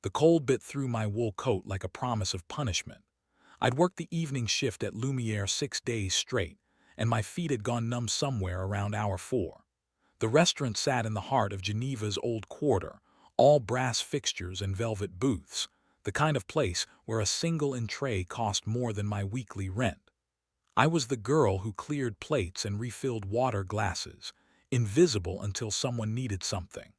The cold bit through my wool coat like a promise of punishment. I'd worked the evening shift at Lumiere 6 days straight, and my feet had gone numb somewhere around hour 4. The restaurant sat in the heart of Geneva's old quarter, all brass fixtures and velvet booths, the kind of place where a single entree cost more than my weekly rent. I was the girl who cleared plates and refilled water glasses, invisible until someone needed something.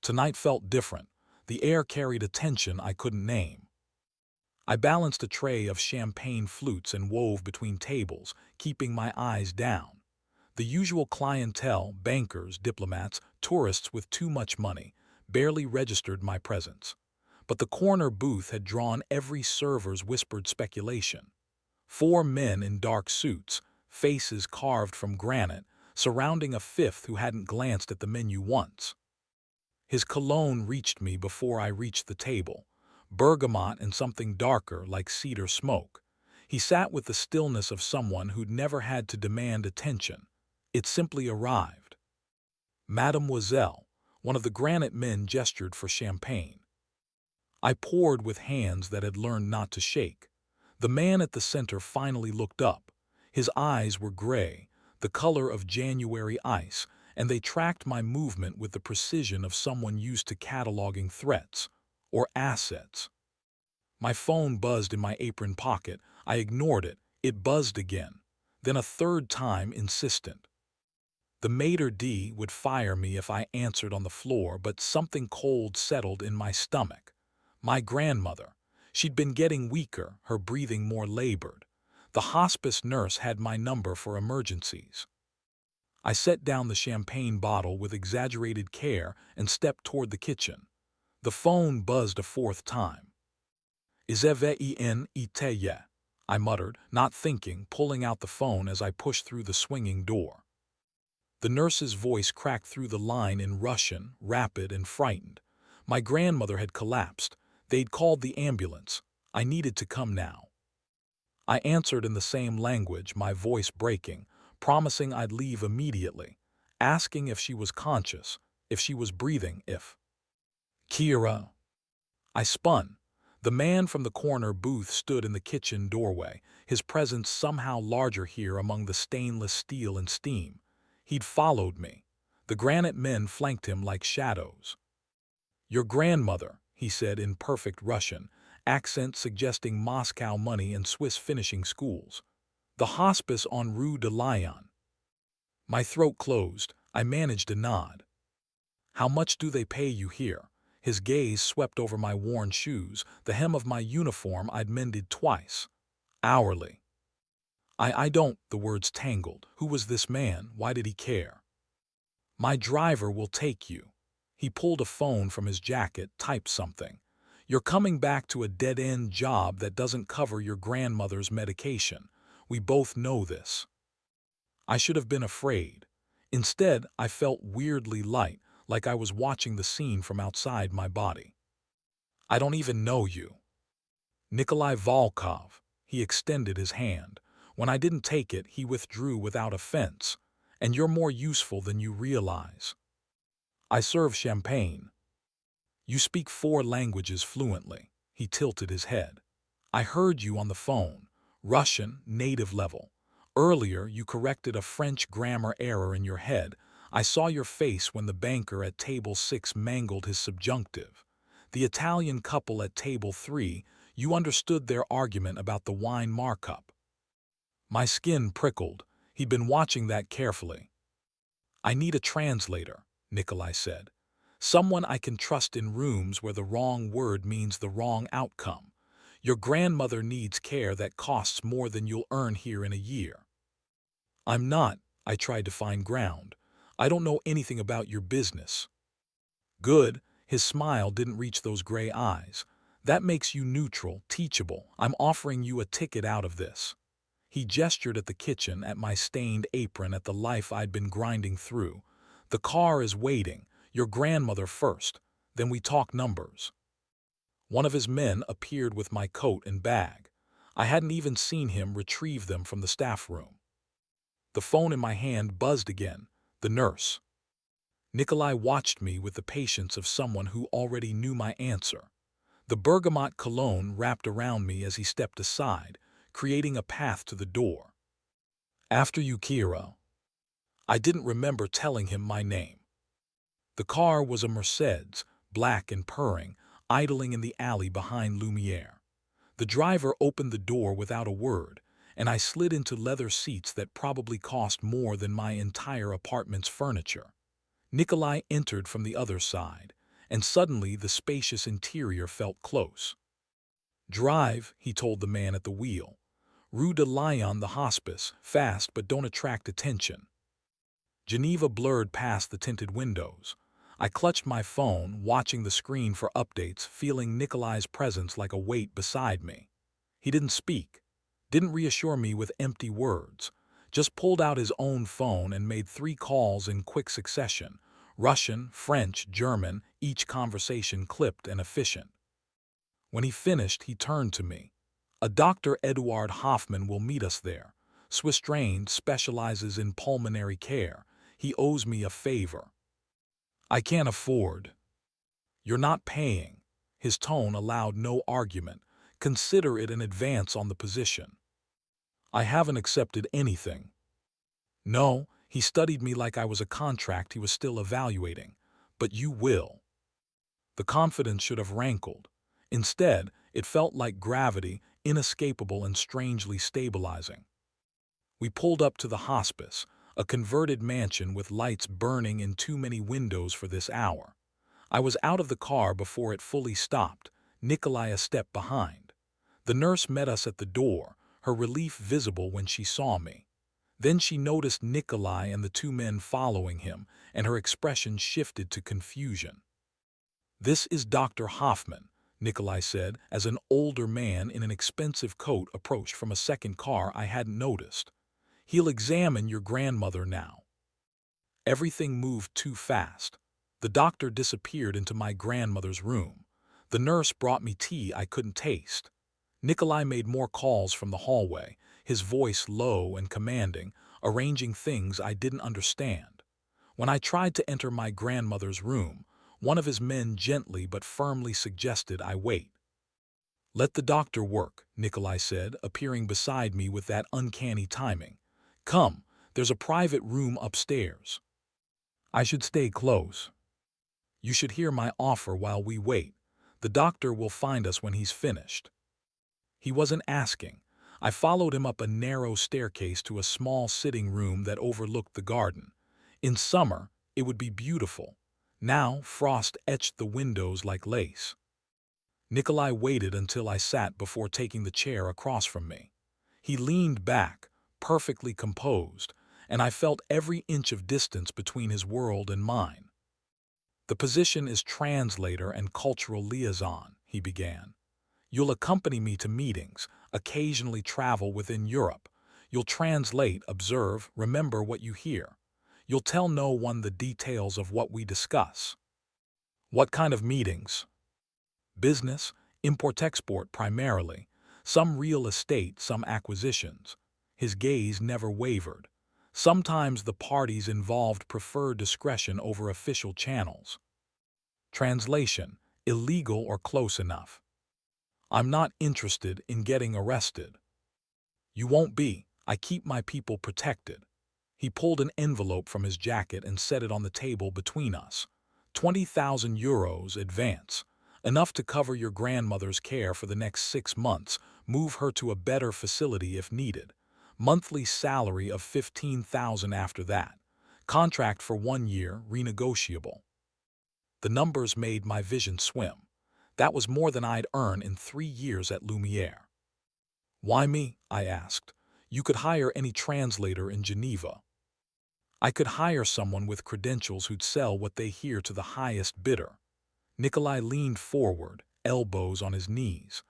Tonight felt different. The air carried a tension I couldn't name. I balanced a tray of champagne flutes and wove between tables, keeping my eyes down. The usual clientele, bankers, diplomats, tourists with too much money, barely registered my presence. But the corner booth had drawn every server's whispered speculation. 4 men in dark suits, faces carved from granite, surrounding a fifth who hadn't glanced at the menu once. His cologne reached me before I reached the table, bergamot and something darker like cedar smoke. He sat with the stillness of someone who'd never had to demand attention. It simply arrived. Mademoiselle, one of the granite men gestured for champagne. I poured with hands that had learned not to shake. The man at the center finally looked up. His eyes were gray, the color of January ice, and they tracked my movement with the precision of someone used to cataloging threats or assets. My phone buzzed in my apron pocket. I ignored it. It buzzed again, then a third time insistent. The maitre d' would fire me if I answered on the floor, but something cold settled in my stomach. My grandmother. She'd been getting weaker, her breathing more labored. The hospice nurse had my number for emergencies. I set down the champagne bottle with exaggerated care and stepped toward the kitchen. The phone buzzed a fourth time. Is-e-en-ite-ye, I muttered, not thinking, pulling out the phone as I pushed through the swinging door. The nurse's voice cracked through the line in Russian, rapid and frightened. My grandmother had collapsed. They'd called the ambulance. I needed to come now. I answered in the same language, my voice breaking, promising I'd leave immediately, asking if she was conscious, if she was breathing, if... Kira. I spun. The man from the corner booth stood in the kitchen doorway, his presence somehow larger here among the stainless steel and steam. He'd followed me. The granite men flanked him like shadows. "Your grandmother," he said in perfect Russian, accent suggesting Moscow money and Swiss finishing schools. "The hospice on Rue de Lyon." My throat closed. I managed a nod. "How much do they pay you here?" His gaze swept over my worn shoes, the hem of my uniform I'd mended twice. "Hourly." I don't," the words tangled. Who was this man? Why did he care? "My driver will take you." He pulled a phone from his jacket, typed something. "You're coming back to a dead-end job that doesn't cover your grandmother's medication. We both know this." I should have been afraid. Instead, I felt weirdly light, like I was watching the scene from outside my body. "I don't even know you." "Nikolai Volkov." He extended his hand. When I didn't take it, he withdrew without offense. "And you're more useful than you realize. I serve champagne." "You speak 4 languages fluently." He tilted his head. "I heard you on the phone. Russian, native level. Earlier, you corrected a French grammar error in your head. I saw your face when the banker at table 6 mangled his subjunctive. The Italian couple at table 3, you understood their argument about the wine markup." My skin prickled. He'd been watching that carefully. "I need a translator," Nikolai said. "Someone I can trust in rooms where the wrong word means the wrong outcome. Your grandmother needs care that costs more than you'll earn here in a year." "I'm not," I tried to find ground. "I don't know anything about your business." "Good." His smile didn't reach those gray eyes. "That makes you neutral, teachable. I'm offering you a ticket out of this." He gestured at the kitchen, at my stained apron, at the life I'd been grinding through. "The car is waiting. Your grandmother first. Then we talk numbers." One of his men appeared with my coat and bag. I hadn't even seen him retrieve them from the staff room. The phone in my hand buzzed again. The nurse. Nikolai watched me with the patience of someone who already knew my answer. The bergamot cologne wrapped around me as he stepped aside, creating a path to the door. After you, Kira. I didn't remember telling him my name. The car was a Mercedes, black and purring, idling in the alley behind Lumiere. The driver opened the door without a word, and I slid into leather seats that probably cost more than my entire apartment's furniture. Nikolai entered from the other side, and suddenly the spacious interior felt close. Drive, he told the man at the wheel. Rue de Lyon, the hospice, fast but don't attract attention. Geneva blurred past the tinted windows. I clutched my phone, watching the screen for updates, feeling Nikolai's presence like a weight beside me. He didn't speak, didn't reassure me with empty words, just pulled out his own phone and made 3 calls in quick succession. Russian, French, German, each conversation clipped and efficient. When he finished, he turned to me. A Dr. Eduard Hoffman will meet us there. Swiss-trained, specializes in pulmonary care. He owes me a favor. I can't afford. You're not paying. His tone allowed no argument. Consider it an advance on the position. I haven't accepted anything. No, he studied me like I was a contract he was still evaluating. But you will. The confidence should have rankled. Instead, it felt like gravity, inescapable and strangely stabilizing. We pulled up to the hospice, a converted mansion with lights burning in too many windows for this hour. I was out of the car before it fully stopped, Nikolai a step behind. The nurse met us at the door, her relief visible when she saw me. Then she noticed Nikolai and the 2 men following him, and her expression shifted to confusion. This is Dr. Hoffman, Nikolai said, as an older man in an expensive coat approached from a second car I hadn't noticed. He'll examine your grandmother now. Everything moved too fast. The doctor disappeared into my grandmother's room. The nurse brought me tea I couldn't taste. Nikolai made more calls from the hallway, his voice low and commanding, arranging things I didn't understand. When I tried to enter my grandmother's room, one of his men gently but firmly suggested I wait. Let the doctor work, Nikolai said, appearing beside me with that uncanny timing. Come, there's a private room upstairs. I should stay close. You should hear my offer while we wait. The doctor will find us when he's finished. He wasn't asking. I followed him up a narrow staircase to a small sitting room that overlooked the garden. In summer, it would be beautiful. Now, frost etched the windows like lace. Nikolai waited until I sat before taking the chair across from me. He leaned back, perfectly composed, and I felt every inch of distance between his world and mine. The position is translator and cultural liaison, he began. You'll accompany me to meetings, occasionally travel within Europe. You'll translate, observe, remember what you hear. You'll tell no one the details of what we discuss. What kind of meetings? Business, import-export primarily, some real estate, some acquisitions. His gaze never wavered. Sometimes the parties involved prefer discretion over official channels. Translation, illegal or close enough. I'm not interested in getting arrested. You won't be. I keep my people protected. He pulled an envelope from his jacket and set it on the table between us. 20,000 euros advance. Enough to cover your grandmother's care for the next 6 months, move her to a better facility if needed. Monthly salary of 15,000 after that. Contract for 1 year, renegotiable. The numbers made my vision swim. That was more than I'd earn in 3 years at Lumiere. Why me? I asked. You could hire any translator in Geneva. I could hire someone with credentials who'd sell what they hear to the highest bidder. Nikolai leaned forward, elbows on his knees.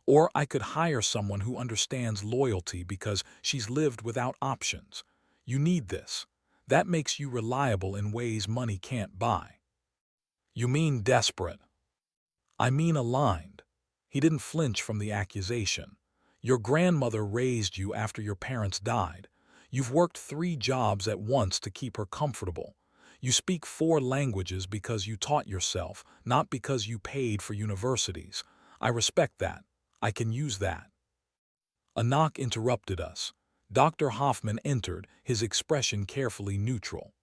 Or I could hire someone who understands loyalty because she's lived without options. You need this. That makes you reliable in ways money can't buy. You mean desperate? I mean aligned. He didn't flinch from the accusation. Your grandmother raised you after your parents died. You've worked 3 jobs at once to keep her comfortable. You speak 4 languages because you taught yourself, not because you paid for universities. I respect that. I can use that. A knock interrupted us. Dr. Hoffman entered, his expression carefully neutral.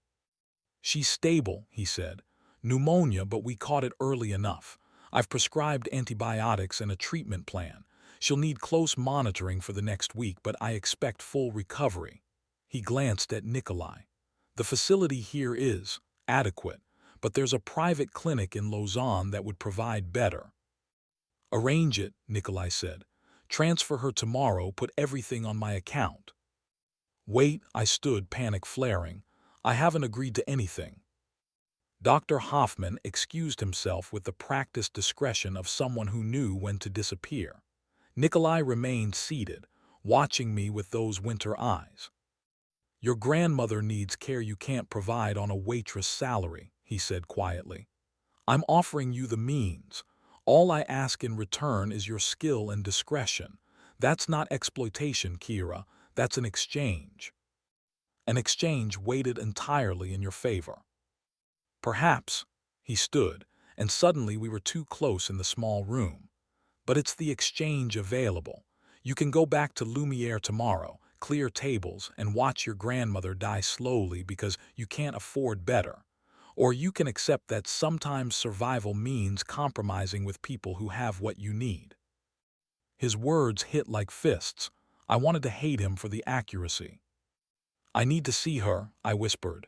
She's stable, he said. Pneumonia, but we caught it early enough. I've prescribed antibiotics and a treatment plan. She'll need close monitoring for the next week, but I expect full recovery. He glanced at Nikolai. The facility here is adequate, but there's a private clinic in Lausanne that would provide better. Arrange it, Nikolai said. Transfer her tomorrow, put everything on my account. Wait, I stood, panic flaring. I haven't agreed to anything. Dr. Hoffman excused himself with the practiced discretion of someone who knew when to disappear. Nikolai remained seated, watching me with those winter eyes. Your grandmother needs care you can't provide on a waitress salary, he said quietly. I'm offering you the means. All I ask in return is your skill and discretion. That's not exploitation, Kira. That's an exchange. An exchange weighted entirely in your favor. Perhaps, he stood, and suddenly we were too close in the small room. But it's the exchange available. You can go back to Lumiere tomorrow, clear tables, and watch your grandmother die slowly because you can't afford better. Or you can accept that sometimes survival means compromising with people who have what you need. His words hit like fists. I wanted to hate him for the accuracy. I need to see her, I whispered.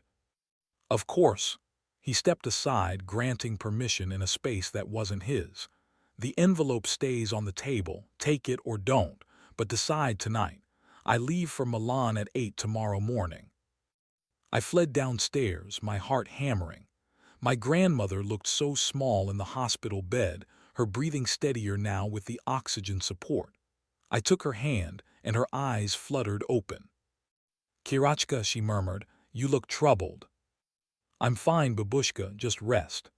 Of course. He stepped aside, granting permission in a space that wasn't his. The envelope stays on the table, take it or don't, but decide tonight. I leave for Milan at 8 tomorrow morning. I fled downstairs, my heart hammering. My grandmother looked so small in the hospital bed, her breathing steadier now with the oxygen support. I took her hand, and her eyes fluttered open. Kirachka, she murmured, you look troubled. I'm fine, babushka, just rest.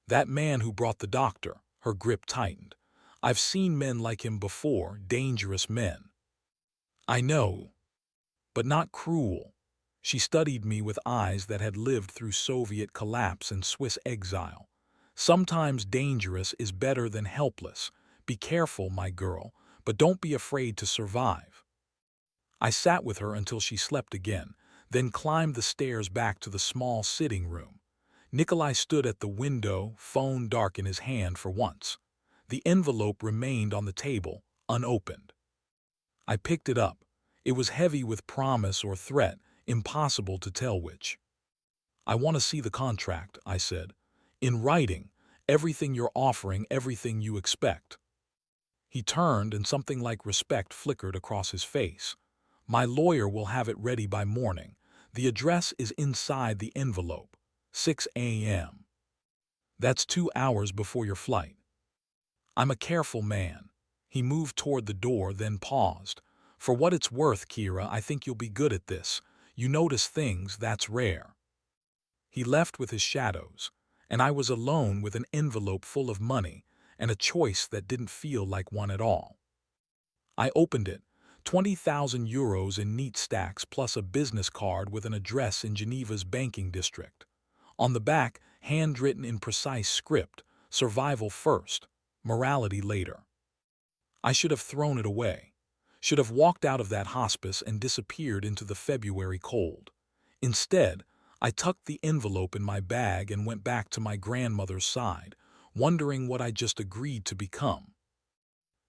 That man who brought the doctor, her grip tightened. I've seen men like him before, dangerous men. I know, but not cruel. She studied me with eyes that had lived through Soviet collapse and Swiss exile. Sometimes dangerous is better than helpless. Be careful, my girl, but don't be afraid to survive. I sat with her until she slept again, then climbed the stairs back to the small sitting room. Nikolai stood at the window, phone dark in his hand for once. The envelope remained on the table, unopened. I picked it up. It was heavy with promise or threat, impossible to tell which. I want to see the contract, I said. In writing, everything you're offering, everything you expect. He turned and something like respect flickered across his face. My lawyer will have it ready by morning. The address is inside the envelope. 6 a.m. That's 2 hours before your flight. I'm a careful man. He moved toward the door, then paused. For what it's worth, Kira, I think you'll be good at this. You notice things, that's rare. He left with his shadows, and I was alone with an envelope full of money and a choice that didn't feel like one at all. I opened it, 20,000 euros in neat stacks plus a business card with an address in Geneva's banking district. On the back, handwritten in precise script, survival first, morality later. I should have thrown it away. Should have walked out of that hospice and disappeared into the February cold. Instead, I tucked the envelope in my bag and went back to my grandmother's side, wondering what I just agreed to become.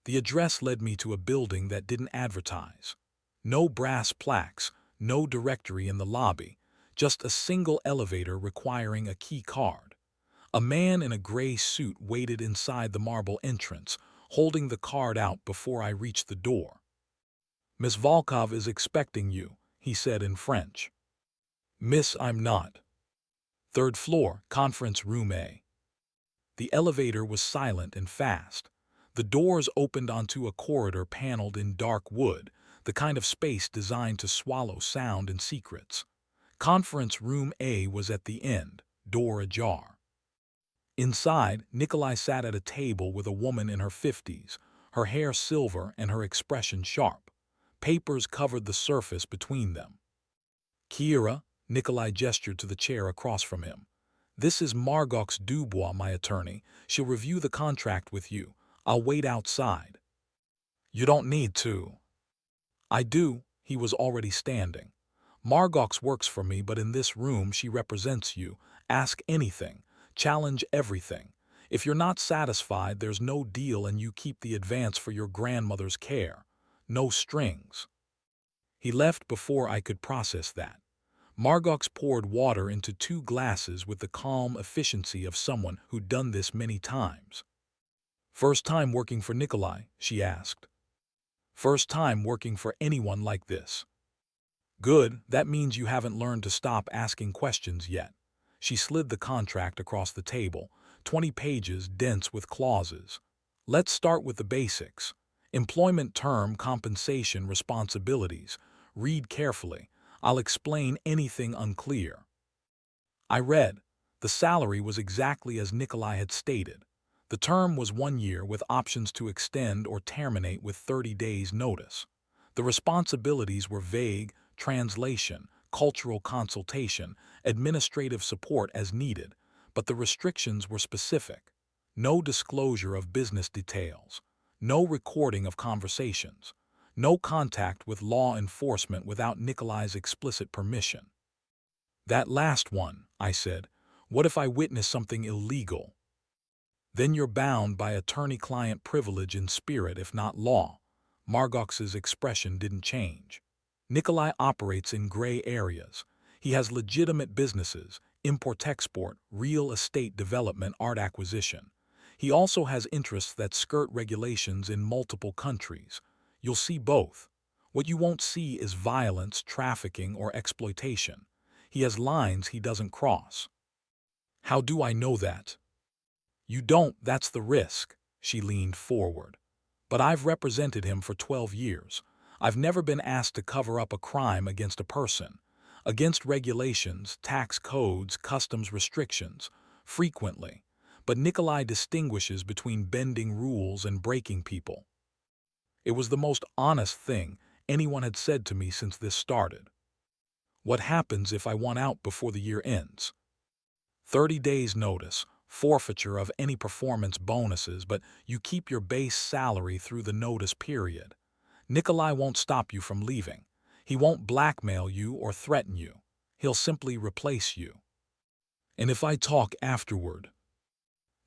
The address led me to a building that didn't advertise. No brass plaques, no directory in the lobby, just a single elevator requiring a key card. A man in a gray suit waited inside the marble entrance, holding the card out before I reached the door. Miss Volkov is expecting you, he said in French. Miss, I'm not. Third floor, conference room A. The elevator was silent and fast. The doors opened onto a corridor paneled in dark wood, the kind of space designed to swallow sound and secrets. Conference room A was at the end, door ajar. Inside, Nikolai sat at a table with a woman in her 50s, her hair silver and her expression sharp. Papers covered the surface between them. Kira, Nikolai gestured to the chair across from him. This is Margox Dubois, my attorney. She'll review the contract with you. I'll wait outside. You don't need to. I do. He was already standing. Margox works for me, but in this room she represents you. Ask anything. Challenge everything. If you're not satisfied, there's no deal and you keep the advance for your grandmother's care. No strings. He left before I could process that. Margox poured water into 2 glasses with the calm efficiency of someone who'd done this many times. First time working for Nikolai, she asked. First time working for anyone like this. Good, that means you haven't learned to stop asking questions yet. She slid the contract across the table, 20 pages dense with clauses. Let's start with the basics. Employment term, compensation, responsibilities. Read carefully. I'll explain anything unclear. I read. The salary was exactly as Nikolai had stated. The term was 1 year with options to extend or terminate with 30 days' notice. The responsibilities were vague: translation, cultural consultation, administrative support as needed, but the restrictions were specific. No disclosure of business details, no recording of conversations, no contact with law enforcement without Nikolai's explicit permission. That last one, I said. What if I witness something illegal? Then you're bound by attorney-client privilege in spirit if not law. Margox's expression didn't change. Nikolai operates in gray areas. He has legitimate businesses, import-export, real estate development, art acquisition. He also has interests that skirt regulations in multiple countries. You'll see both. What you won't see is violence, trafficking, or exploitation. He has lines he doesn't cross. How do I know that? You don't, that's the risk. She leaned forward. But I've represented him for 12 years. I've never been asked to cover up a crime against a person, against regulations, tax codes, customs restrictions, frequently. But Nikolai distinguishes between bending rules and breaking people. It was the most honest thing anyone had said to me since this started. What happens if I want out before the year ends? 30 days notice, forfeiture of any performance bonuses, but you keep your base salary through the notice period. Nikolai won't stop you from leaving. He won't blackmail you or threaten you. He'll simply replace you. And if I talk afterward?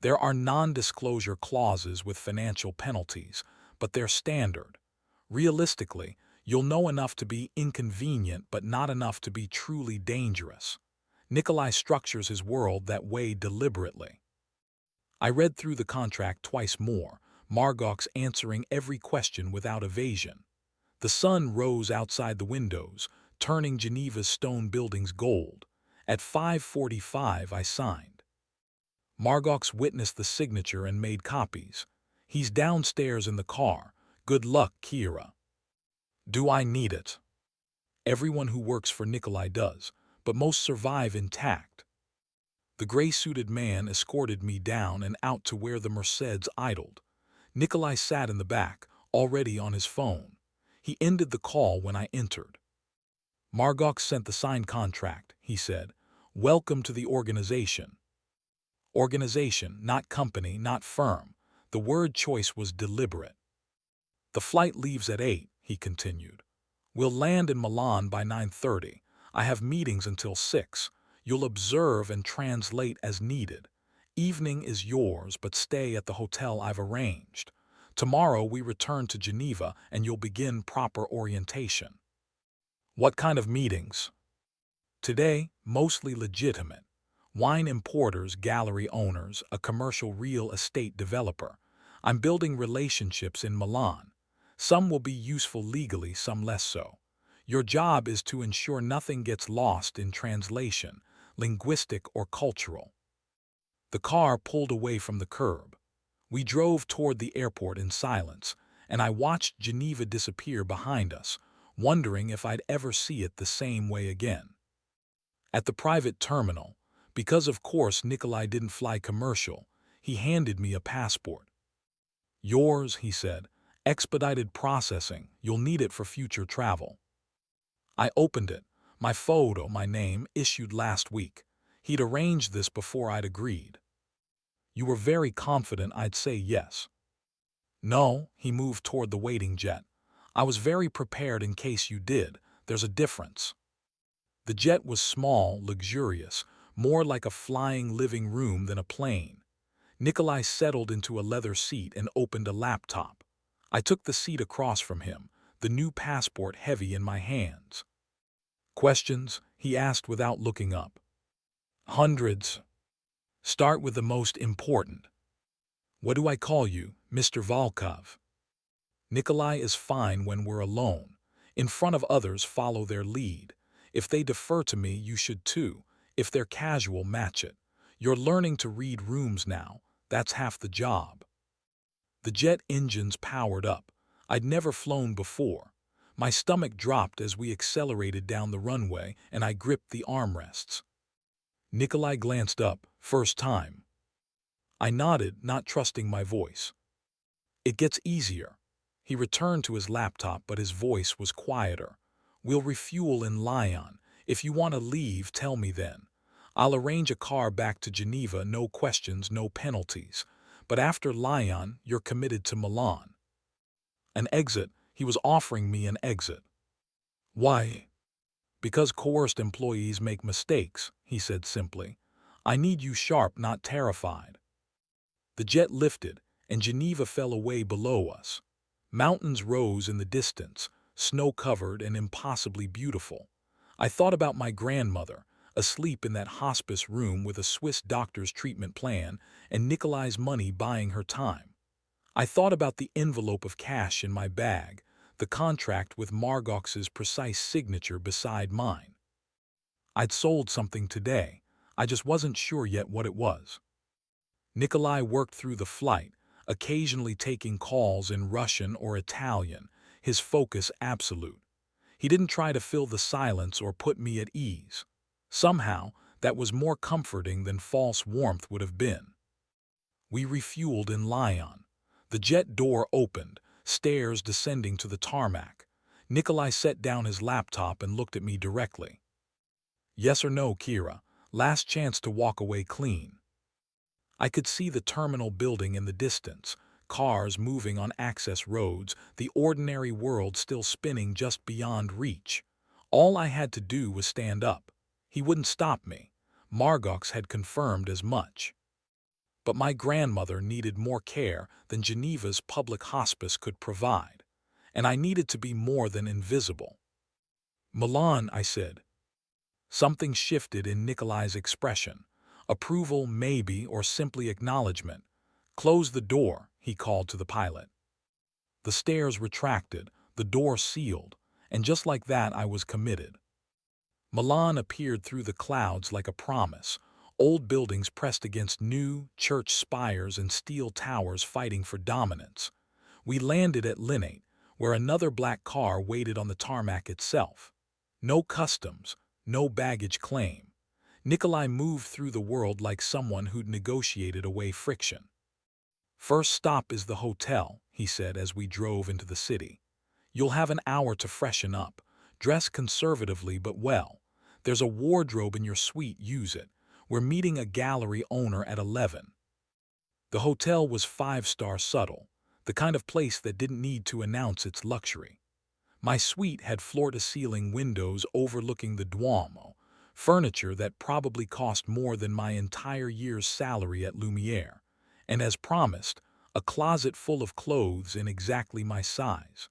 There are non-disclosure clauses with financial penalties, but they're standard. Realistically, you'll know enough to be inconvenient but not enough to be truly dangerous. Nikolai structures his world that way deliberately. I read through the contract twice more, Margox answering every question without evasion. The sun rose outside the windows, turning Geneva's stone buildings gold. At 5:45 I signed. Margox witnessed the signature and made copies. He's downstairs in the car. Good luck, Kira. Do I need it? Everyone who works for Nikolai does, but most survive intact. The gray-suited man escorted me down and out to where the Mercedes idled. Nikolai sat in the back, already on his phone. He ended the call when I entered. Margox sent the signed contract, he said. Welcome to the organization. Organization, not company, not firm. The word choice was deliberate. The flight leaves at 8, he continued. We'll land in Milan by 9:30. I have meetings until 6. You'll observe and translate as needed. Evening is yours, but stay at the hotel I've arranged. Tomorrow we return to Geneva and you'll begin proper orientation. What kind of meetings? Today, mostly legitimate. Wine importers, gallery owners, a commercial real estate developer. I'm building relationships in Milan. Some will be useful legally, some less so. Your job is to ensure nothing gets lost in translation, linguistic or cultural. The car pulled away from the curb. We drove toward the airport in silence, and I watched Geneva disappear behind us, wondering if I'd ever see it the same way again. At the private terminal, because of course Nikolai didn't fly commercial, he handed me a passport. Yours, he said. Expedited processing. You'll need it for future travel. I opened it. My photo, my name, issued last week. He'd arranged this before I'd agreed. You were very confident I'd say yes. No, he moved toward the waiting jet. I was very prepared in case you did. There's a difference. The jet was small, luxurious, more like a flying living room than a plane. Nikolai settled into a leather seat and opened a laptop. I took the seat across from him, the new passport heavy in my hands. Questions? He asked without looking up. Hundreds. Start with the most important. What do I call you, Mr. Volkov? Nikolai is fine when we're alone. In front of others, follow their lead. If they defer to me, you should too. If they're casual, match it. You're learning to read rooms now. That's half the job. The jet engines powered up. I'd never flown before. My stomach dropped as we accelerated down the runway, and I gripped the armrests. Nikolai glanced up. First time. I nodded, not trusting my voice. It gets easier. He returned to his laptop, but his voice was quieter. We'll refuel in Lyon. If you want to leave, tell me then. I'll arrange a car back to Geneva, no questions, no penalties. But after Lyon, you're committed to Milan. An exit. He was offering me an exit. Why? Because coerced employees make mistakes, he said simply. I need you sharp, not terrified. The jet lifted, and Geneva fell away below us. Mountains rose in the distance, snow-covered and impossibly beautiful. I thought about my grandmother, asleep in that hospice room with a Swiss doctor's treatment plan and Nikolai's money buying her time. I thought about the envelope of cash in my bag, the contract with Margox's precise signature beside mine. I'd sold something today. I just wasn't sure yet what it was. Nikolai worked through the flight, occasionally taking calls in Russian or Italian, his focus absolute. He didn't try to fill the silence or put me at ease. Somehow, that was more comforting than false warmth would have been. We refueled in Lyon. The jet door opened, stairs descending to the tarmac. Nikolai set down his laptop and looked at me directly. Yes or no, Kira? Last chance to walk away clean. I could see the terminal building in the distance, cars moving on access roads, the ordinary world still spinning just beyond reach. All I had to do was stand up. He wouldn't stop me. Margox had confirmed as much. But my grandmother needed more care than Geneva's public hospice could provide, and I needed to be more than invisible. Milan, I said. Something shifted in Nikolai's expression. Approval, maybe, or simply acknowledgement. Close the door, he called to the pilot. The stairs retracted, the door sealed, and just like that I was committed. Milan appeared through the clouds like a promise, old buildings pressed against new, church spires and steel towers fighting for dominance. We landed at Linate, where another black car waited on the tarmac itself. No customs, no baggage claim. Nikolai moved through the world like someone who'd negotiated away friction. First stop is the hotel, he said as we drove into the city. You'll have an hour to freshen up. Dress conservatively but well. There's a wardrobe in your suite, use it. We're meeting a gallery owner at 11. The hotel was 5-star subtle, the kind of place that didn't need to announce its luxury. My suite had floor-to-ceiling windows overlooking the Duomo, furniture that probably cost more than my entire year's salary at Lumiere, and as promised, a closet full of clothes in exactly my size.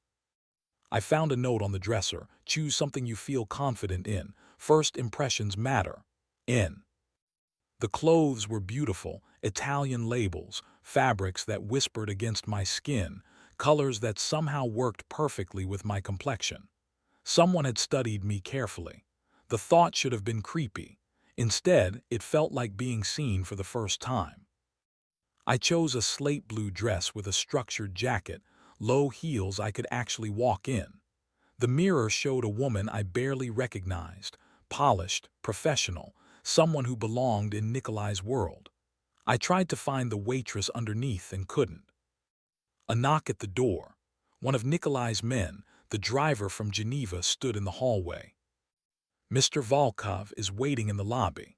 I found a note on the dresser, choose something you feel confident in, first impressions matter. In. The clothes were beautiful, Italian labels, fabrics that whispered against my skin, colors that somehow worked perfectly with my complexion. Someone had studied me carefully. The thought should have been creepy. Instead, it felt like being seen for the first time. I chose a slate blue dress with a structured jacket, low heels I could actually walk in. The mirror showed a woman I barely recognized, polished, professional, someone who belonged in Nikolai's world. I tried to find the waitress underneath and couldn't. A knock at the door. One of Nikolai's men, the driver from Geneva, stood in the hallway. Mr. Volkov is waiting in the lobby.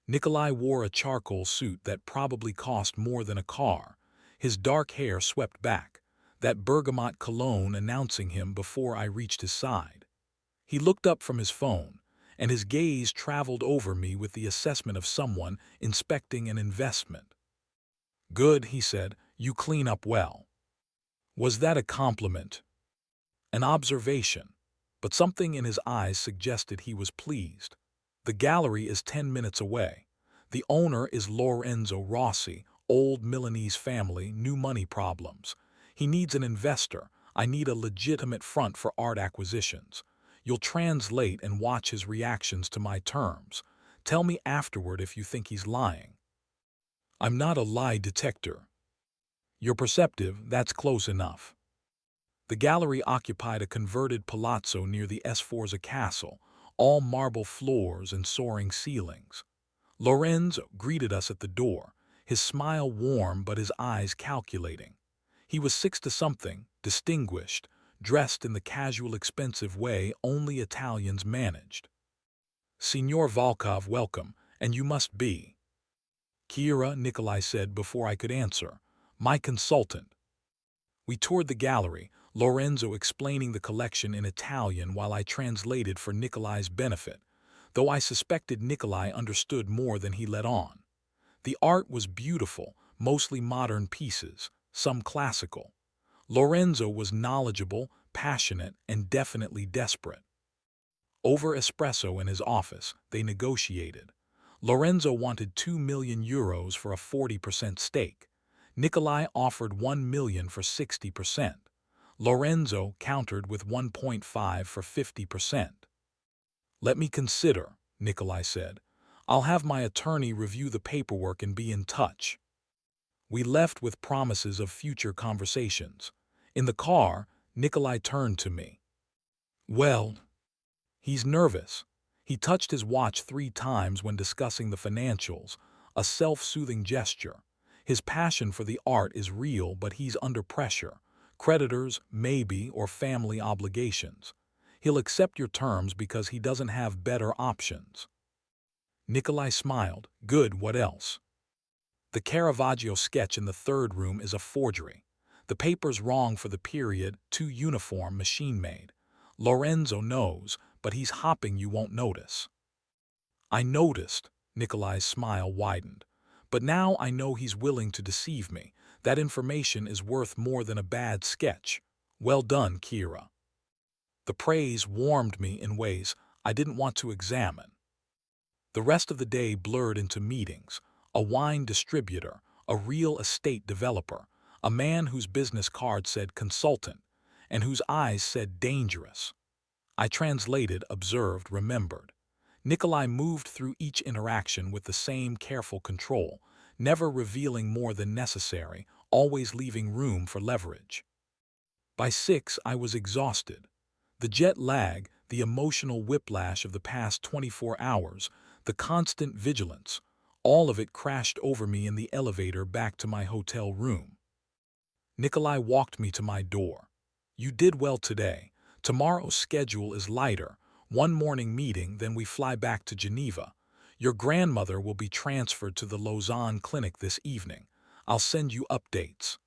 Nikolai wore a charcoal suit that probably cost more than a car. his dark hair swept back, that bergamot cologne announcing him before I reached his side. He looked up from his phone, and his gaze traveled over me with the assessment of someone inspecting an investment. "Good," he said, "you clean up well." Was that a compliment? An observation, but something in his eyes suggested he was pleased. The gallery is 10 minutes away. The owner is Lorenzo Rossi, old Milanese family, new money problems. He needs an investor. I need a legitimate front for art acquisitions. You'll translate and watch his reactions to my terms. Tell me afterward if you think he's lying. I'm not a lie detector. You're perceptive, that's close enough. The gallery occupied a converted palazzo near the Sforza castle, all marble floors and soaring ceilings. Lorenzo greeted us at the door, his smile warm but his eyes calculating. He was 6 to something, distinguished, dressed in the casual expensive way only Italians managed. "Signor Volkov, welcome, and you must be." "Kira," Nikolai said before I could answer. "My consultant." We toured the gallery, Lorenzo explaining the collection in Italian while I translated for Nikolai's benefit, though I suspected Nikolai understood more than he let on. The art was beautiful, mostly modern pieces, some classical. Lorenzo was knowledgeable, passionate, and definitely desperate. Over espresso in his office, they negotiated. Lorenzo wanted €2 million for a 40% stake. Nikolai offered 1 million for 60%. Lorenzo countered with 1.5 for 50%. "Let me consider," Nikolai said. "I'll have my attorney review the paperwork and be in touch." We left with promises of future conversations. In the car, Nikolai turned to me. "Well, he's nervous." He touched his watch 3 times when discussing the financials, a self-soothing gesture. His passion for the art is real, but he's under pressure. Creditors, maybe, or family obligations. He'll accept your terms because he doesn't have better options. Nikolai smiled. "Good, what else?" "The Caravaggio sketch in the 3rd room is a forgery. The paper's wrong for the period, too uniform, machine-made. Lorenzo knows, but he's hopping you won't notice." I noticed. Nikolai's smile widened. "But now I know he's willing to deceive me. That information is worth more than a bad sketch. Well done, Kira." The praise warmed me in ways I didn't want to examine. The rest of the day blurred into meetings. A wine distributor, a real estate developer, a man whose business card said consultant, and whose eyes said dangerous. I translated, observed, remembered. Nikolai moved through each interaction with the same careful control, never revealing more than necessary, always leaving room for leverage. By 6, I was exhausted. The jet lag, the emotional whiplash of the past 24 hours, the constant vigilance, all of it crashed over me in the elevator back to my hotel room. Nikolai walked me to my door. "You did well today. Tomorrow's schedule is lighter. 1 morning meeting, then we fly back to Geneva. Your grandmother will be transferred to the Lausanne clinic this evening. I'll send you updates."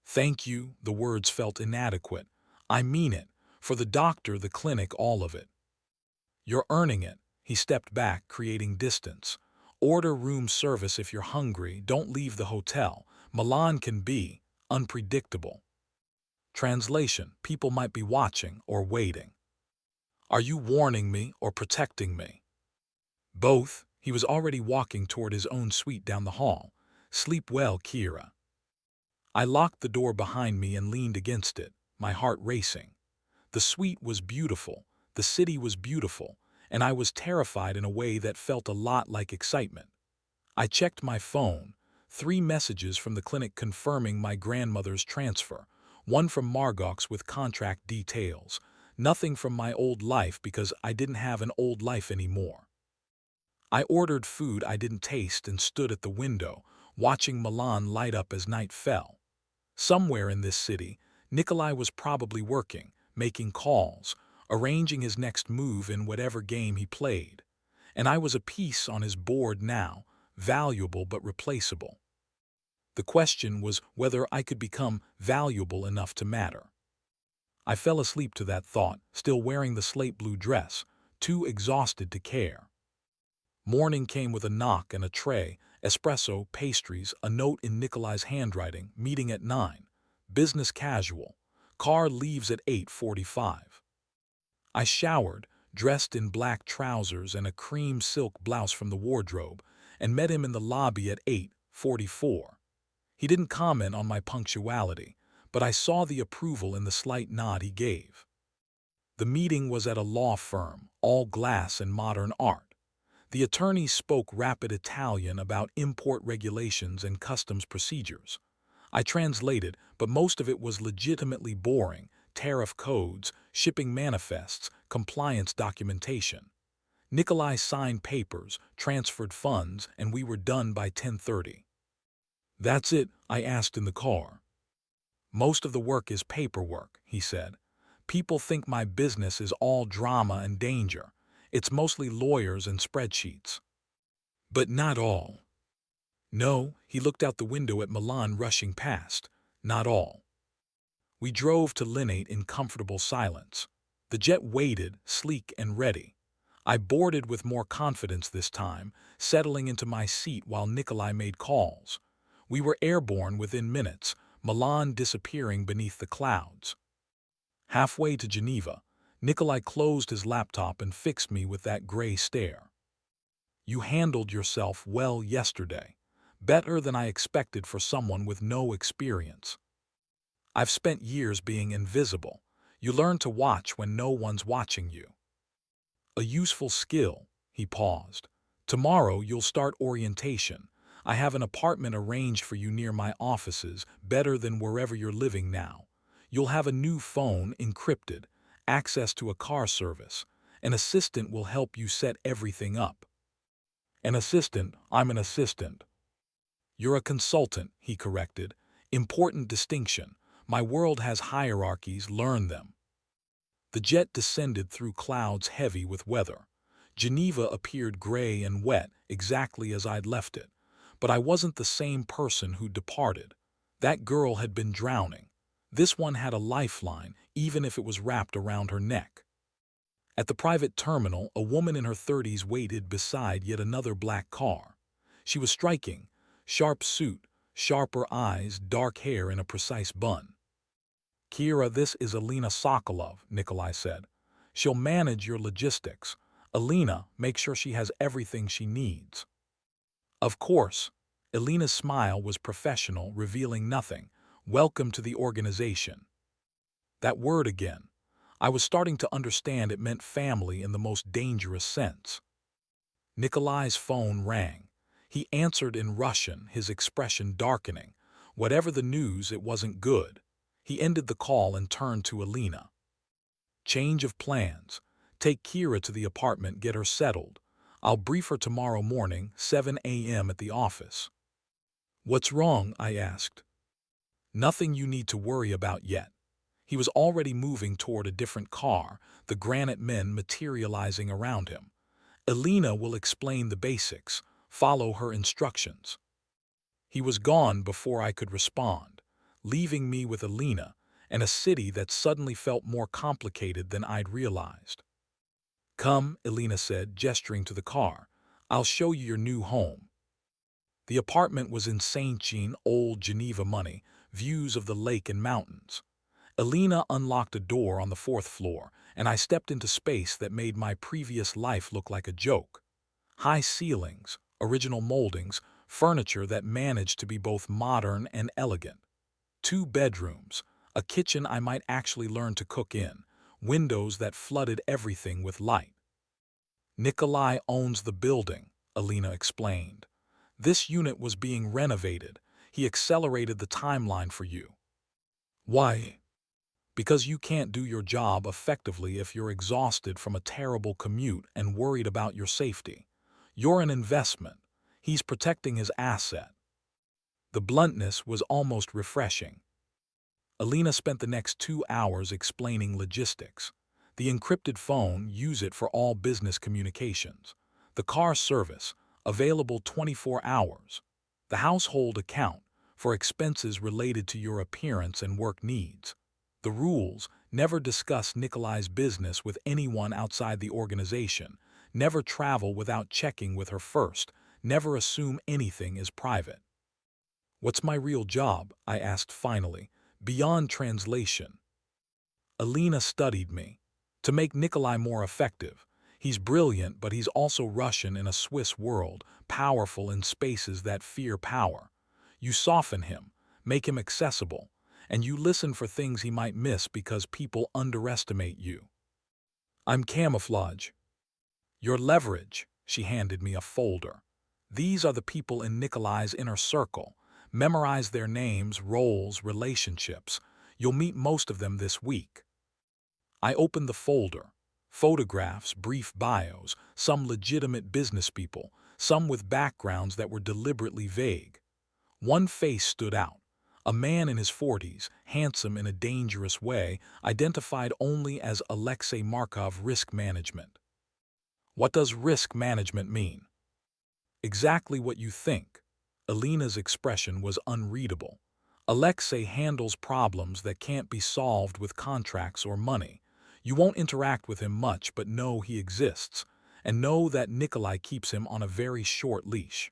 "Thank you," the words felt inadequate. "I mean it. For the doctor, the clinic, all of it." "You're earning it." He stepped back, creating distance. "Order room service if you're hungry. Don't leave the hotel. Milan can be unpredictable." Translation: people might be watching or waiting. "Are you warning me or protecting me?" "Both." He was already walking toward his own suite down the hall. "Sleep well, Kira." I locked the door behind me and leaned against it, my heart racing. The suite was beautiful, the city was beautiful, and I was terrified in a way that felt a lot like excitement. I checked my phone, 3 messages from the clinic confirming my grandmother's transfer, 1 from Margox with contract details, nothing from my old life because I didn't have an old life anymore. I ordered food I didn't taste and stood at the window, watching Milan light up as night fell. Somewhere in this city, Nikolai was probably working, making calls, arranging his next move in whatever game he played. And I was a piece on his board now, valuable but replaceable. The question was whether I could become valuable enough to matter. I fell asleep to that thought, still wearing the slate blue dress, too exhausted to care. Morning came with a knock and a tray, espresso, pastries, a note in Nikolai's handwriting, meeting at 9. Business casual. Car leaves at 8:45. I showered, dressed in black trousers and a cream silk blouse from the wardrobe, and met him in the lobby at 8:44. He didn't comment on my punctuality, but I saw the approval in the slight nod he gave. The meeting was at a law firm, all glass and modern art. The attorney spoke rapid Italian about import regulations and customs procedures. I translated, but most of it was legitimately boring: tariff codes, shipping manifests, compliance documentation. Nikolai signed papers, transferred funds, and we were done by 10:30. "That's it?" I asked in the car. "Most of the work is paperwork," he said. "People think my business is all drama and danger. It's mostly lawyers and spreadsheets." "But not all." "No," he looked out the window at Milan rushing past. "Not all." We drove to Linate in comfortable silence. The jet waited, sleek and ready. I boarded with more confidence this time, settling into my seat while Nikolai made calls. We were airborne within minutes, Milan disappearing beneath the clouds. Halfway to Geneva, Nikolai closed his laptop and fixed me with that gray stare. "You handled yourself well yesterday. Better than I expected for someone with no experience. I've spent years being invisible. You learn to watch when no one's watching you." "A useful skill," he paused. "Tomorrow you'll start orientation. I have an apartment arranged for you near my offices, better than wherever you're living now. You'll have a new phone, encrypted, access to a car service. An assistant will help you set everything up." "An assistant? I'm an assistant." "You're a consultant," he corrected. "Important distinction. My world has hierarchies, learn them." The jet descended through clouds heavy with weather. Geneva appeared gray and wet, exactly as I'd left it. But I wasn't the same person who departed. That girl had been drowning. This one had a lifeline, even if it was wrapped around her neck. At the private terminal, a woman in her 30s waited beside yet another black car. She was striking: sharp suit, sharper eyes, dark hair in a precise bun. "Kira, this is Alina Sokolov," Nikolai said. "She'll manage your logistics. Alina, make sure she has everything she needs." "Of course." Alina's smile was professional, revealing nothing. "Welcome to the organization." That word again. I was starting to understand it meant family in the most dangerous sense. Nikolai's phone rang. He answered in Russian, his expression darkening. Whatever the news, it wasn't good. He ended the call and turned to Alina. "Change of plans. Take Kira to the apartment, get her settled. I'll brief her tomorrow morning, 7 a.m. at the office." "What's wrong?" I asked. "Nothing you need to worry about yet." He was already moving toward a different car, the granite men materializing around him. "Alina will explain the basics. Follow her instructions." He was gone before I could respond, leaving me with Alina and a city that suddenly felt more complicated than I'd realized. "Come," Alina said, gesturing to the car. "I'll show you your new home." The apartment was in Saint-Jean, old Geneva money, views of the lake and mountains. Alina unlocked a door on the 4th floor, and I stepped into space that made my previous life look like a joke. High ceilings, original moldings, furniture that managed to be both modern and elegant. 2 bedrooms, a kitchen I might actually learn to cook in, windows that flooded everything with light. "Nikolai owns the building," Alina explained. "This unit was being renovated. He accelerated the timeline for you." "Why?" "Because you can't do your job effectively if you're exhausted from a terrible commute and worried about your safety. You're an investment. He's protecting his asset." The bluntness was almost refreshing. Alina spent the next 2 hours explaining logistics. The encrypted phone, use it for all business communications. The car service, available 24 hours. The household account, for expenses related to your appearance and work needs. The rules: never discuss Nikolai's business with anyone outside the organization, never travel without checking with her first, never assume anything is private. What's my real job? I asked finally, beyond translation. Alina studied me. To make Nikolai more effective. He's brilliant, but he's also Russian in a Swiss world, powerful in spaces that fear power. You soften him, make him accessible, and you listen for things he might miss because people underestimate you. I'm camouflage. Your leverage. She handed me a folder. These are the people in Nikolai's inner circle. Memorize their names, roles, relationships. You'll meet most of them this week. I opened the folder. Photographs, brief bios, some legitimate business people, some with backgrounds that were deliberately vague. One face stood out. A man in his 40s, handsome in a dangerous way, identified only as Alexei Markov Risk Management. What does risk management mean? Exactly what you think. Alina's expression was unreadable. Alexei handles problems that can't be solved with contracts or money. You won't interact with him much, but know he exists, and know that Nikolai keeps him on a very short leash.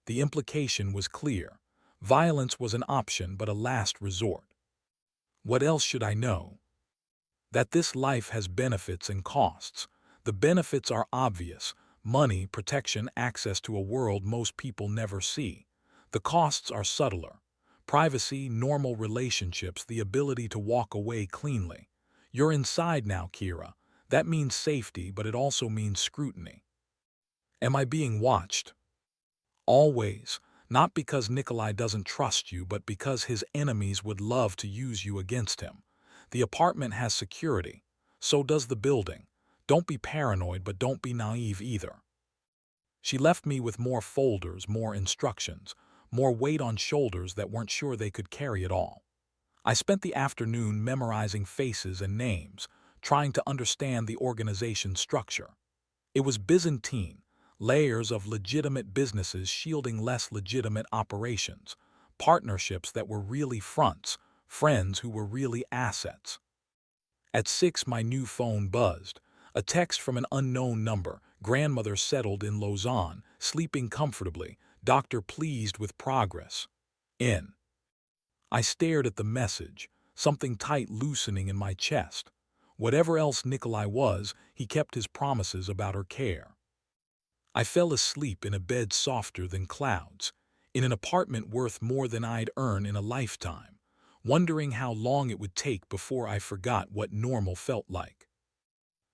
The implication was clear. Violence was an option, but a last resort. What else should I know? That this life has benefits and costs. The benefits are obvious: money, protection, access to a world most people never see. The costs are subtler: privacy, normal relationships, the ability to walk away cleanly. You're inside now, Kira. That means safety, but it also means scrutiny. Am I being watched? Always. Not because Nikolai doesn't trust you, but because his enemies would love to use you against him. The apartment has security. So does the building. Don't be paranoid, but don't be naive either. She left me with more folders, more instructions, more weight on shoulders that weren't sure they could carry it all. I spent the afternoon memorizing faces and names, trying to understand the organization's structure. It was Byzantine, layers of legitimate businesses shielding less legitimate operations, partnerships that were really fronts, friends who were really assets. At 6, my new phone buzzed. A text from an unknown number. Grandmother settled in Lausanne, sleeping comfortably. Doctor pleased with progress. In. I stared at the message, something tight loosening in my chest. Whatever else Nikolai was, he kept his promises about her care. I fell asleep in a bed softer than clouds, in an apartment worth more than I'd earn in a lifetime, wondering how long it would take before I forgot what normal felt like.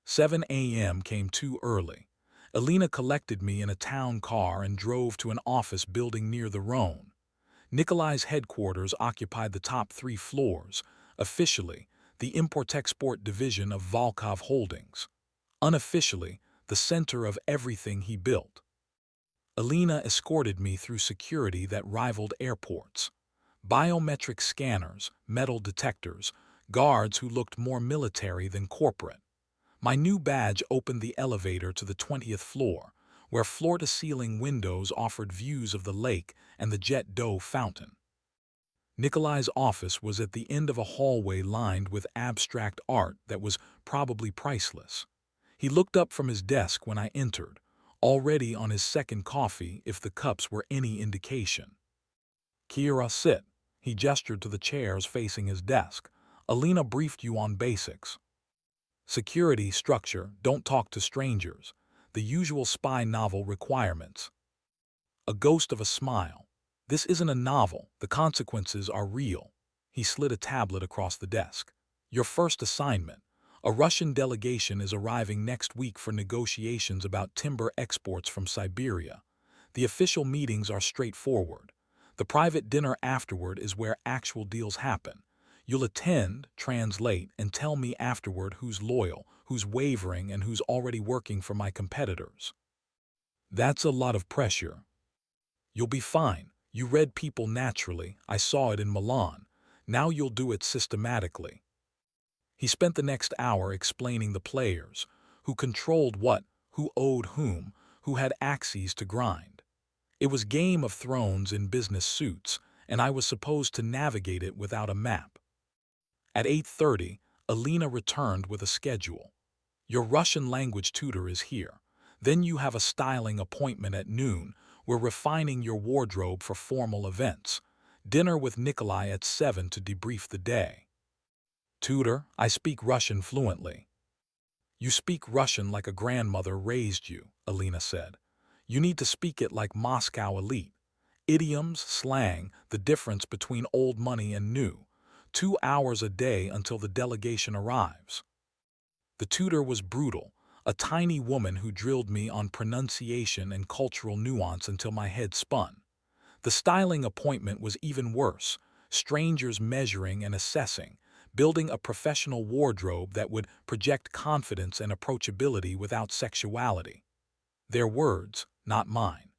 7 a.m. came too early. Alina collected me in a town car and drove to an office building near the Rhone. Nikolai's headquarters occupied the top 3 floors, officially, the import-export division of Volkov Holdings. Unofficially, the center of everything he built. Alina escorted me through security that rivaled airports. Biometric scanners, metal detectors, guards who looked more military than corporate. My new badge opened the elevator to the 20th floor, where floor-to-ceiling windows offered views of the lake and the Jet D'eau fountain. Nikolai's office was at the end of a hallway lined with abstract art that was probably priceless. He looked up from his desk when I entered, already on his second coffee if the cups were any indication. Kira, sit. He gestured to the chairs facing his desk. Alina briefed you on basics. Security, structure, don't talk to strangers. The usual spy novel requirements. A ghost of a smile. This isn't a novel. The consequences are real. He slid a tablet across the desk. Your first assignment. A Russian delegation is arriving next week for negotiations about timber exports from Siberia. The official meetings are straightforward. The private dinner afterward is where actual deals happen. You'll attend, translate, and tell me afterward who's loyal, who's wavering, and who's already working for my competitors. That's a lot of pressure. You'll be fine. You read people naturally. I saw it in Milan. Now you'll do it systematically. He spent the next hour explaining the players, who controlled what, who owed whom, who had axes to grind. It was Game of Thrones in business suits, and I was supposed to navigate it without a map. At 8:30, Alina returned with a schedule. Your Russian language tutor is here. Then you have a styling appointment at noon. We're refining your wardrobe for formal events. Dinner with Nikolai at 7 to debrief the day. Tutor, I speak Russian fluently. You speak Russian like a grandmother raised you, Alina said. You need to speak it like Moscow elite. Idioms, slang, the difference between old money and new. 2 hours a day until the delegation arrives. The tutor was brutal, a tiny woman who drilled me on pronunciation and cultural nuance until my head spun. The styling appointment was even worse, strangers measuring and assessing, building a professional wardrobe that would project confidence and approachability without sexuality. Their words, not mine.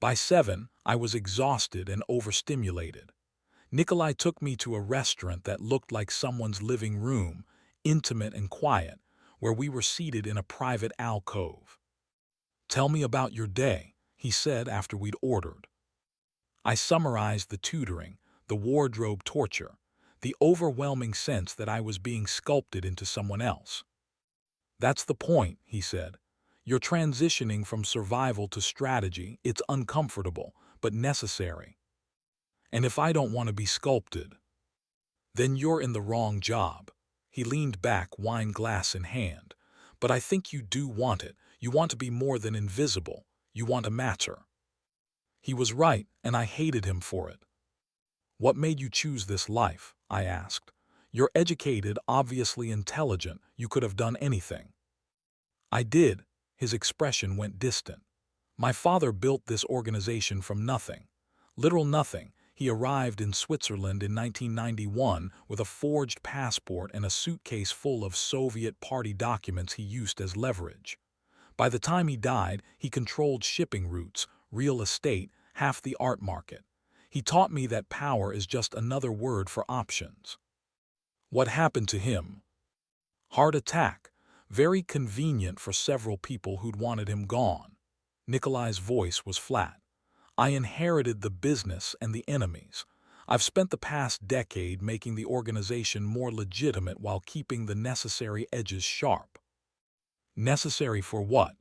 By 7, I was exhausted and overstimulated. Nikolai took me to a restaurant that looked like someone's living room, intimate and quiet, where we were seated in a private alcove. Tell me about your day, he said after we'd ordered. I summarized the tutoring, the wardrobe torture, the overwhelming sense that I was being sculpted into someone else. That's the point, he said. You're transitioning from survival to strategy. It's uncomfortable, but necessary. And if I don't want to be sculpted, then you're in the wrong job. He leaned back, wine glass in hand. But I think you do want it. You want to be more than invisible. You want to matter. He was right, and I hated him for it. What made you choose this life? I asked. You're educated, obviously intelligent. You could have done anything. I did. His expression went distant. My father built this organization from nothing. Literal nothing. He arrived in Switzerland in 1991 with a forged passport and a suitcase full of Soviet party documents he used as leverage. By the time he died, he controlled shipping routes, real estate, half the art market. He taught me that power is just another word for options. What happened to him? Heart attack. Very convenient for several people who'd wanted him gone. Nikolai's voice was flat. I inherited the business and the enemies. I've spent the past decade making the organization more legitimate while keeping the necessary edges sharp. Necessary for what?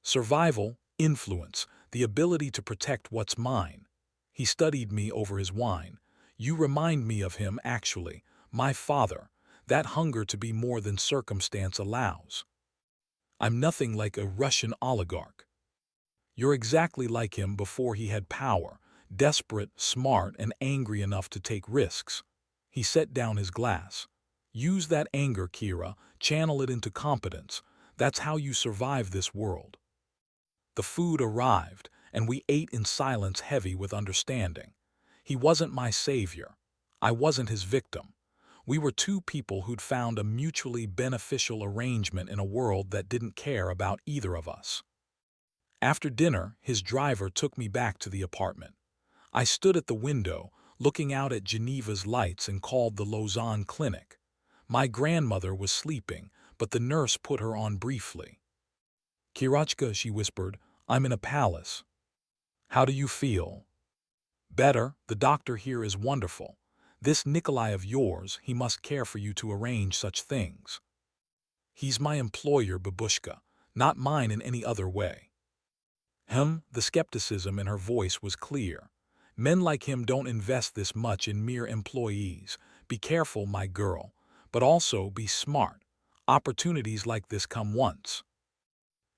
Survival, influence, the ability to protect what's mine. He studied me over his wine. You remind me of him, actually, my father, that hunger to be more than circumstance allows. I'm nothing like a Russian oligarch. You're exactly like him before he had power, desperate, smart, and angry enough to take risks. He set down his glass. Use that anger, Kira, channel it into competence. That's how you survive this world. The food arrived, and we ate in silence heavy with understanding. He wasn't my savior. I wasn't his victim. We were two people who'd found a mutually beneficial arrangement in a world that didn't care about either of us. After dinner, his driver took me back to the apartment. I stood at the window, looking out at Geneva's lights and called the Lausanne clinic. My grandmother was sleeping, but the nurse put her on briefly. Kirachka, she whispered, I'm in a palace. How do you feel? Better. The doctor here is wonderful. This Nikolai of yours, he must care for you to arrange such things. He's my employer, babushka, not mine in any other way. The skepticism in her voice was clear. Men like him don't invest this much in mere employees. Be careful, my girl, but also be smart. Opportunities like this come once.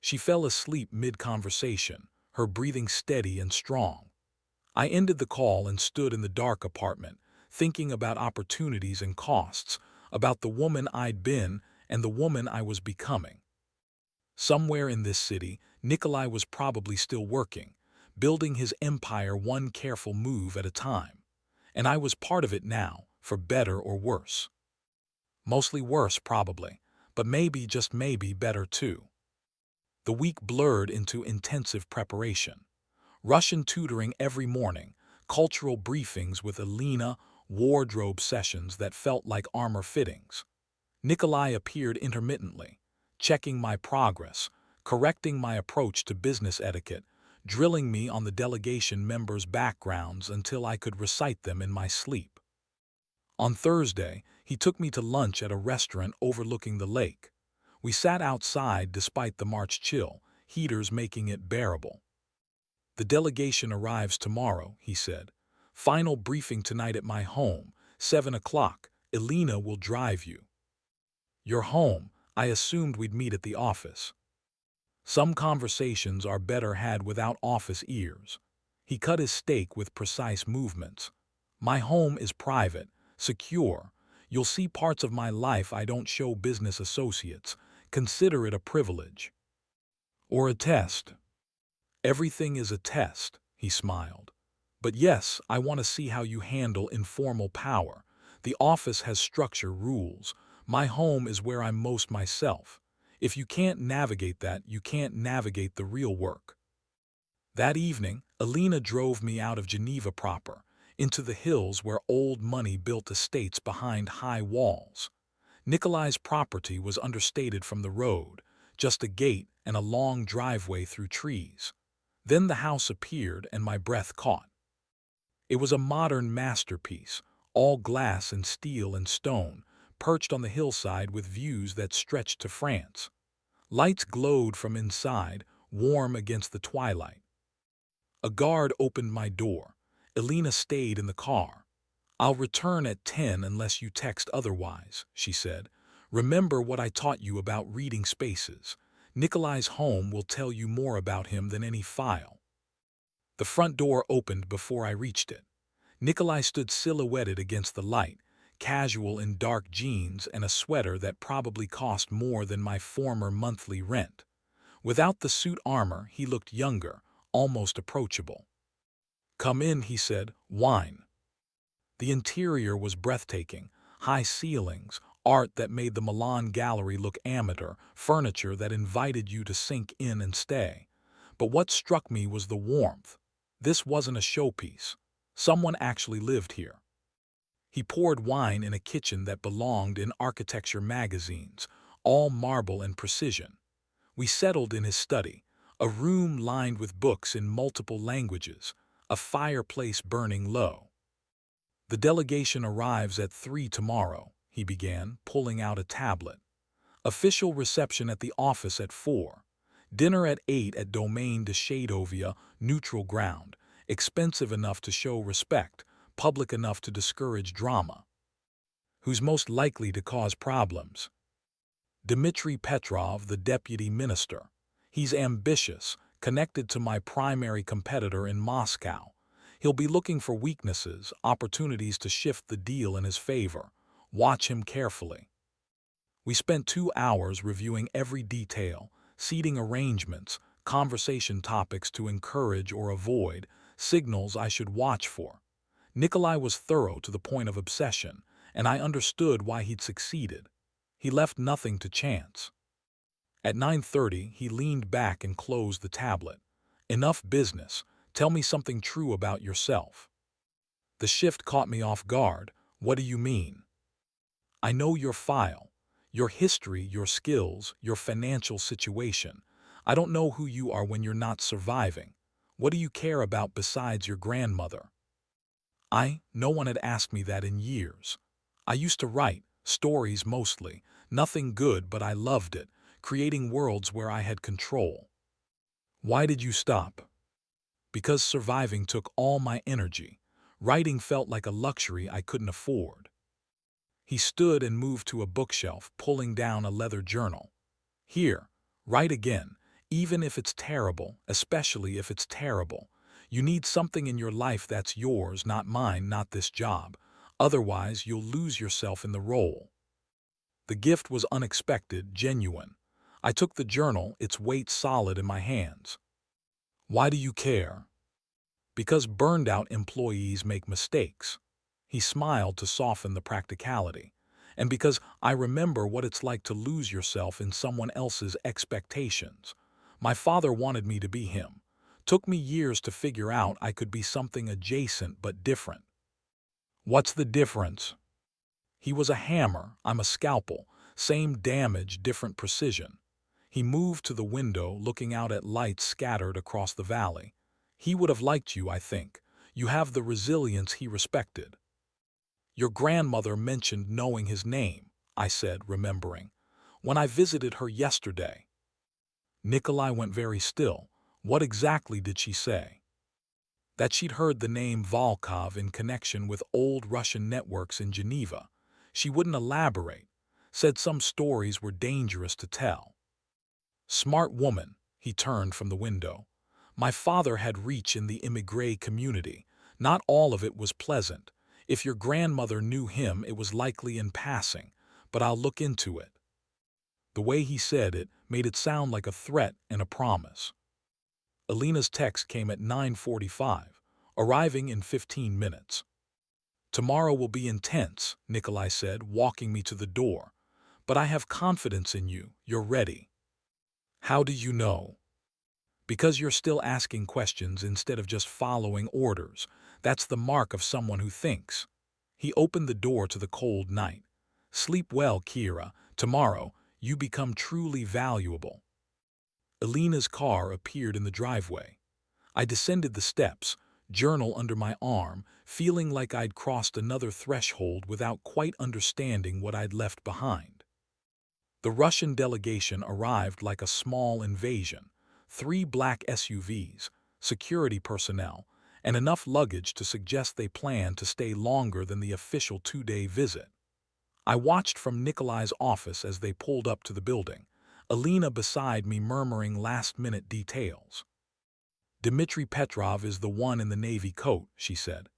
She fell asleep mid-conversation, her breathing steady and strong. I ended the call and stood in the dark apartment, thinking about opportunities and costs, about the woman I'd been and the woman I was becoming. Somewhere in this city, Nikolai was probably still working, building his empire one careful move at a time. And I was part of it now, for better or worse. Mostly worse, probably, but maybe, just maybe, better too. The week blurred into intensive preparation. Russian tutoring every morning, cultural briefings with Alina, wardrobe sessions that felt like armor fittings. Nikolai appeared intermittently, checking my progress, correcting my approach to business etiquette, drilling me on the delegation members' backgrounds until I could recite them in my sleep. On Thursday, he took me to lunch at a restaurant overlooking the lake. We sat outside despite the March chill, heaters making it bearable. "The delegation arrives tomorrow," he said. "Final briefing tonight at my home, 7 o'clock. Elena will drive you." "Your home? I assumed we'd meet at the office." "Some conversations are better had without office ears." He cut his steak with precise movements. "My home is private, secure. You'll see parts of my life I don't show business associates. Consider it a privilege." "Or a test." "Everything is a test," he smiled. "But yes, I want to see how you handle informal power. The office has structure, rules. My home is where I'm most myself. If you can't navigate that, you can't navigate the real work." That evening, Elena drove me out of Geneva proper, into the hills where old money built estates behind high walls. Nikolai's property was understated from the road, just a gate and a long driveway through trees. Then the house appeared and my breath caught. It was a modern masterpiece, all glass and steel and stone, perched on the hillside with views that stretched to France. Lights glowed from inside, warm against the twilight. A guard opened my door. Elena stayed in the car. "I'll return at 10 unless you text otherwise," she said. "Remember what I taught you about reading spaces. Nikolai's home will tell you more about him than any file." The front door opened before I reached it. Nikolai stood silhouetted against the light, casual in dark jeans and a sweater that probably cost more than my former monthly rent. Without the suit armor, he looked younger, almost approachable. "Come in," he said. "Wine." The interior was breathtaking. High ceilings, art that made the Milan gallery look amateur, furniture that invited you to sink in and stay. But what struck me was the warmth. This wasn't a showpiece. Someone actually lived here. He poured wine in a kitchen that belonged in architecture magazines, all marble and precision. We settled in his study, a room lined with books in multiple languages, a fireplace burning low. "The delegation arrives at 3 tomorrow," he began, pulling out a tablet. "Official reception at the office at 4. Dinner at 8 at Domaine de Shadovia, neutral ground, expensive enough to show respect, public enough to discourage drama." "Who's most likely to cause problems?" "Dmitry Petrov, the deputy minister. He's ambitious, connected to my primary competitor in Moscow. He'll be looking for weaknesses, opportunities to shift the deal in his favor. Watch him carefully." We spent 2 hours reviewing every detail, seating arrangements, conversation topics to encourage or avoid, signals I should watch for. Nikolai was thorough to the point of obsession, and I understood why he'd succeeded. He left nothing to chance. At 9:30, he leaned back and closed the tablet. "Enough business. Tell me something true about yourself." The shift caught me off guard. "What do you mean?" "I know your file, your history, your skills, your financial situation. I don't know who you are when you're not surviving. What do you care about besides your grandmother?" No one had asked me that in years. I used to write, stories mostly, nothing good, but I loved it, creating worlds where I had control. "Why did you stop?" "Because surviving took all my energy. Writing felt like a luxury I couldn't afford." He stood and moved to a bookshelf, pulling down a leather journal. "Here, write again, even if it's terrible, especially if it's terrible. You need something in your life that's yours, not mine, not this job. Otherwise, you'll lose yourself in the role." The gift was unexpected, genuine. I took the journal, its weight solid in my hands. "Why do you care?" "Because burned-out employees make mistakes." He smiled to soften the practicality. "And because I remember what it's like to lose yourself in someone else's expectations. My father wanted me to be him. Took me years to figure out I could be something adjacent but different." "What's the difference?" "He was a hammer, I'm a scalpel. Same damage, different precision." He moved to the window, looking out at lights scattered across the valley. He would have liked you, I think. You have the resilience he respected. Your grandmother mentioned knowing his name, I said, remembering. When I visited her yesterday. Nikolai went very still. What exactly did she say? That she'd heard the name Volkov in connection with old Russian networks in Geneva. She wouldn't elaborate, said some stories were dangerous to tell. Smart woman, he turned from the window. My father had reach in the immigré community. Not all of it was pleasant. If your grandmother knew him, it was likely in passing, but I'll look into it. The way he said it made it sound like a threat and a promise. Alina's text came at 9:45, arriving in 15 minutes. Tomorrow will be intense, Nikolai said, walking me to the door. But I have confidence in you. You're ready. How do you know? Because you're still asking questions instead of just following orders. That's the mark of someone who thinks. He opened the door to the cold night. Sleep well, Kira. Tomorrow, you become truly valuable. Alina's car appeared in the driveway. I descended the steps, journal under my arm, feeling like I'd crossed another threshold without quite understanding what I'd left behind. The Russian delegation arrived like a small invasion. 3 black SUVs, security personnel, and enough luggage to suggest they planned to stay longer than the official 2-day visit. I watched from Nikolai's office as they pulled up to the building, Alina beside me murmuring last-minute details. Dmitry Petrov is the one in the navy coat, she said.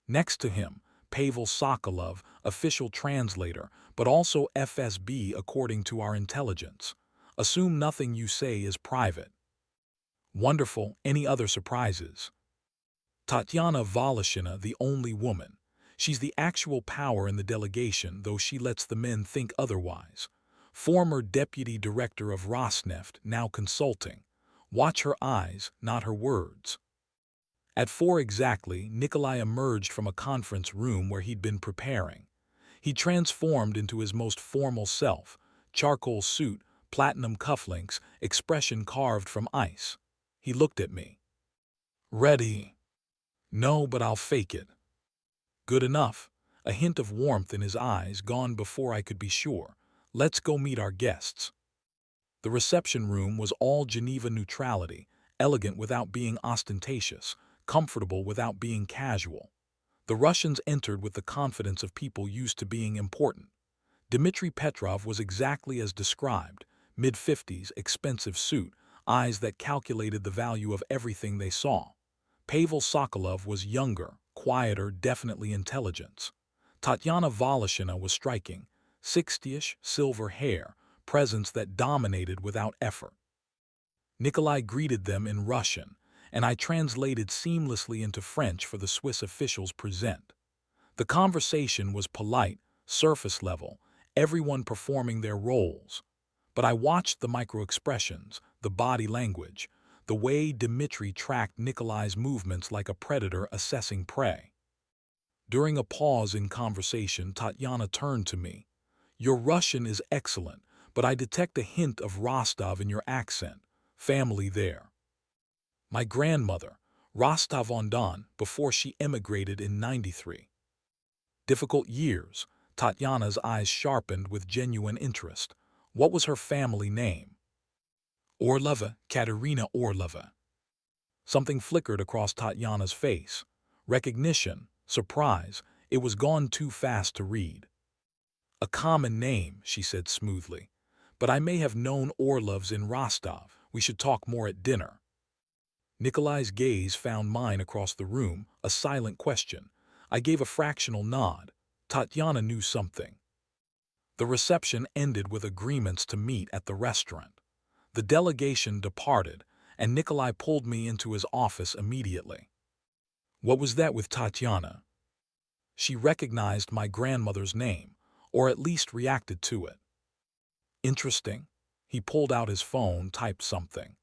Next to him, Pavel Sokolov, official translator, but also FSB according to our intelligence. Assume nothing you say is private. Wonderful. Any other surprises? Tatyana Voloshyna, the only woman. She's the actual power in the delegation, though she lets the men think otherwise. Former deputy director of Rosneft, now consulting. Watch her eyes, not her words. At 4 exactly, Nikolai emerged from a conference room where he'd been preparing. He transformed into his most formal self, charcoal suit, platinum cufflinks, expression carved from ice. He looked at me. Ready? No, but I'll fake it. Good enough. A hint of warmth in his eyes, gone before I could be sure. Let's go meet our guests. The reception room was all Geneva neutrality, elegant without being ostentatious, comfortable without being casual. The Russians entered with the confidence of people used to being important. Dmitry Petrov was exactly as described, mid-50s, expensive suit, eyes that calculated the value of everything they saw. Pavel Sokolov was younger, quieter, definitely intelligence. Tatyana Voloshyna was striking, 60-ish, silver hair, presence that dominated without effort. Nikolai greeted them in Russian, and I translated seamlessly into French for the Swiss officials present. The conversation was polite, surface level, everyone performing their roles. But I watched the micro-expressions, the body language, the way Dmitry tracked Nikolai's movements like a predator assessing prey. During a pause in conversation, Tatyana turned to me. Your Russian is excellent, but I detect a hint of Rostov in your accent. Family there. My grandmother, Rostov-on-Don, before she emigrated in '93. Difficult years. Tatyana's eyes sharpened with genuine interest. What was her family name? Orlova, Katerina Orlova. Something flickered across Tatyana's face. Recognition, surprise, it was gone too fast to read. A common name, she said smoothly. But I may have known Orlovs in Rostov. We should talk more at dinner. Nikolai's gaze found mine across the room, a silent question. I gave a fractional nod. Tatyana knew something. The reception ended with agreements to meet at the restaurant. The delegation departed, and Nikolai pulled me into his office immediately. What was that with Tatyana? She recognized my grandmother's name, or at least reacted to it. Interesting. He pulled out his phone, typed something.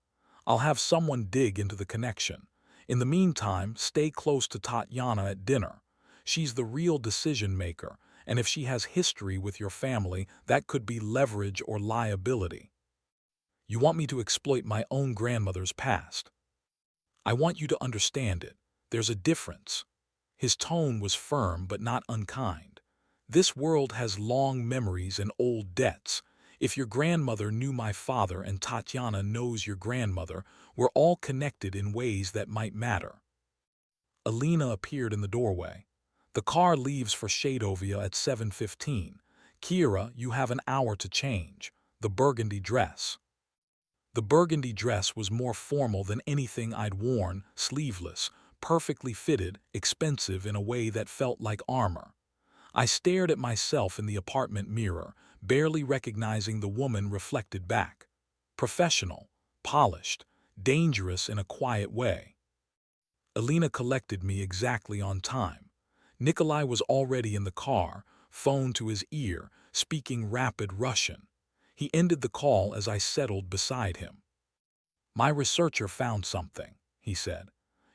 I'll have someone dig into the connection. In the meantime, stay close to Tatyana at dinner. She's the real decision maker, and if she has history with your family, that could be leverage or liability. You want me to exploit my own grandmother's past? I want you to understand it. There's a difference. His tone was firm but not unkind. This world has long memories and old debts. If your grandmother knew my father and Tatiana knows your grandmother, we're all connected in ways that might matter. Alina appeared in the doorway. The car leaves for Shadovia at 7:15. Kira, you have an hour to change. The burgundy dress. The burgundy dress was more formal than anything I'd worn, sleeveless, perfectly fitted, expensive in a way that felt like armor. I stared at myself in the apartment mirror, barely recognizing the woman reflected back. Professional, polished, dangerous in a quiet way. Alina collected me exactly on time. Nikolai was already in the car, phone to his ear, speaking rapid Russian. He ended the call as I settled beside him. My researcher found something, he said.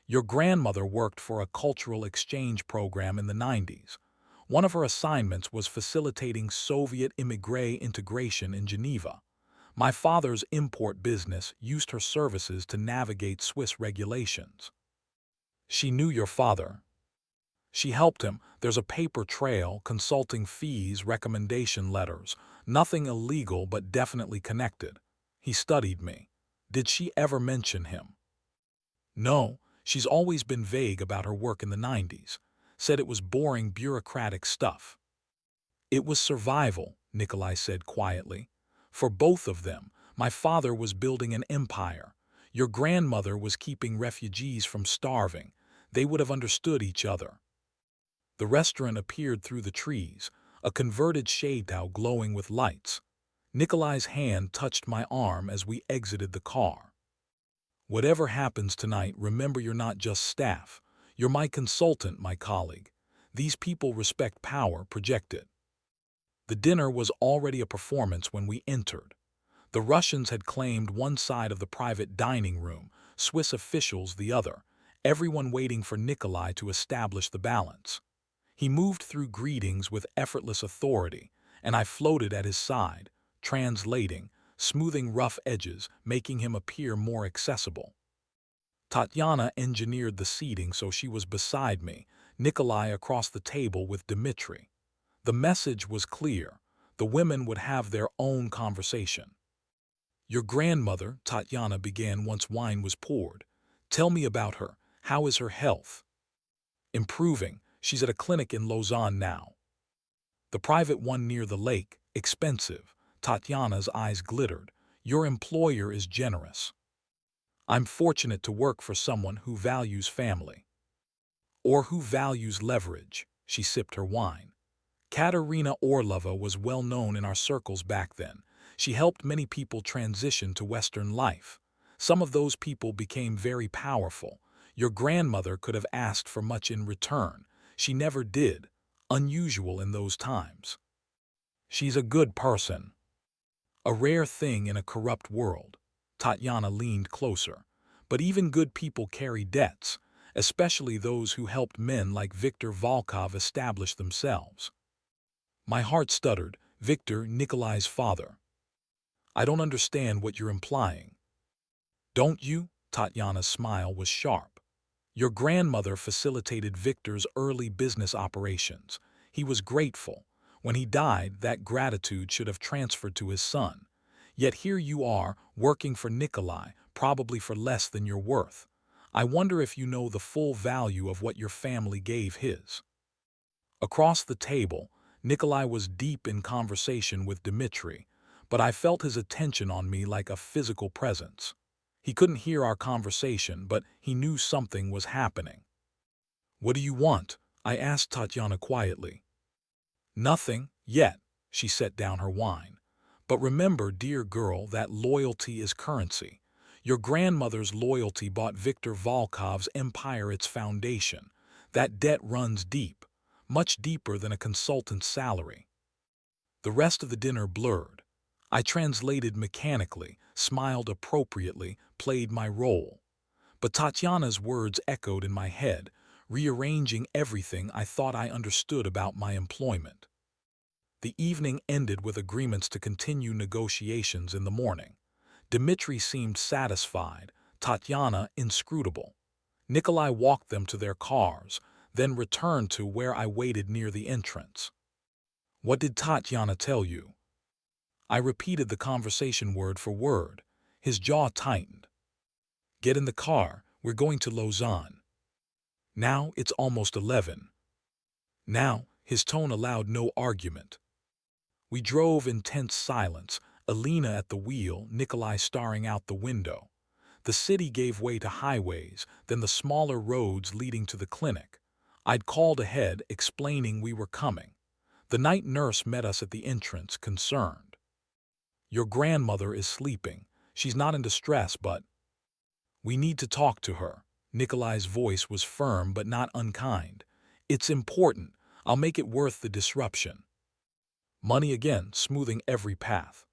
Your grandmother worked for a cultural exchange program in the 90s. One of her assignments was facilitating Soviet immigrant integration in Geneva. My father's import business used her services to navigate Swiss regulations. She knew your father. She helped him. There's a paper trail, consulting fees, recommendation letters. Nothing illegal but definitely connected. He studied me. Did she ever mention him? No, she's always been vague about her work in the 90s. Said it was boring bureaucratic stuff. It was survival, Nikolai said quietly. For both of them, my father was building an empire. Your grandmother was keeping refugees from starving. They would have understood each other. The restaurant appeared through the trees, a converted shade-towel glowing with lights. Nikolai's hand touched my arm as we exited the car. Whatever happens tonight, remember you're not just staff. You're my consultant, my colleague. These people respect power, project it. The dinner was already a performance when we entered. The Russians had claimed one side of the private dining room, Swiss officials the other, everyone waiting for Nikolai to establish the balance. He moved through greetings with effortless authority, and I floated at his side, translating, smoothing rough edges, making him appear more accessible. Tatiana engineered the seating so she was beside me, Nikolai across the table with Dmitri. The message was clear. The women would have their own conversation. Your grandmother, Tatiana began once wine was poured. Tell me about her. How is her health? Improving. She's at a clinic in Lausanne now. The private one near the lake, expensive. Tatiana's eyes glittered. Your employer is generous. I'm fortunate to work for someone who values family. Or who values leverage. She sipped her wine. Katerina Orlova was well known in our circles back then. She helped many people transition to Western life. Some of those people became very powerful. Your grandmother could have asked for much in return. She never did. Unusual in those times. She's a good person. A rare thing in a corrupt world. Tatiana leaned closer. But even good people carry debts, especially those who helped men like Viktor Volkov establish themselves. My heart stuttered. Viktor, Nikolai's father. I don't understand what you're implying. Don't you? Tatiana's smile was sharp. Your grandmother facilitated Viktor's early business operations. He was grateful. When he died, that gratitude should have transferred to his son. Yet here you are, working for Nikolai, probably for less than you're worth. I wonder if you know the full value of what your family gave his. Across the table, Nikolai was deep in conversation with Dmitri, but I felt his attention on me like a physical presence. He couldn't hear our conversation, but he knew something was happening. What do you want? I asked Tatiana quietly. Nothing, yet, she set down her wine. But remember, dear girl, that loyalty is currency. Your grandmother's loyalty bought Viktor Volkov's empire its foundation. That debt runs deep, much deeper than a consultant's salary. The rest of the dinner blurred. I translated mechanically, smiled appropriately, played my role. But Tatiana's words echoed in my head, rearranging everything I thought I understood about my employment. The evening ended with agreements to continue negotiations in the morning. Dmitri seemed satisfied, Tatiana inscrutable. Nikolai walked them to their cars, then returned to where I waited near the entrance. "What did Tatiana tell you?" I repeated the conversation word for word. His jaw tightened. "Get in the car, we're going to Lausanne. Now it's almost 11. Now, his tone allowed no argument. We drove in tense silence, Alina at the wheel, Nikolai staring out the window. The city gave way to highways, then the smaller roads leading to the clinic. I'd called ahead, explaining we were coming. The night nurse met us at the entrance, concerned. "Your grandmother is sleeping. She's not in distress, but—" "We need to talk to her." Nikolai's voice was firm but not unkind. "It's important. I'll make it worth the disruption." Money again, smoothing every path.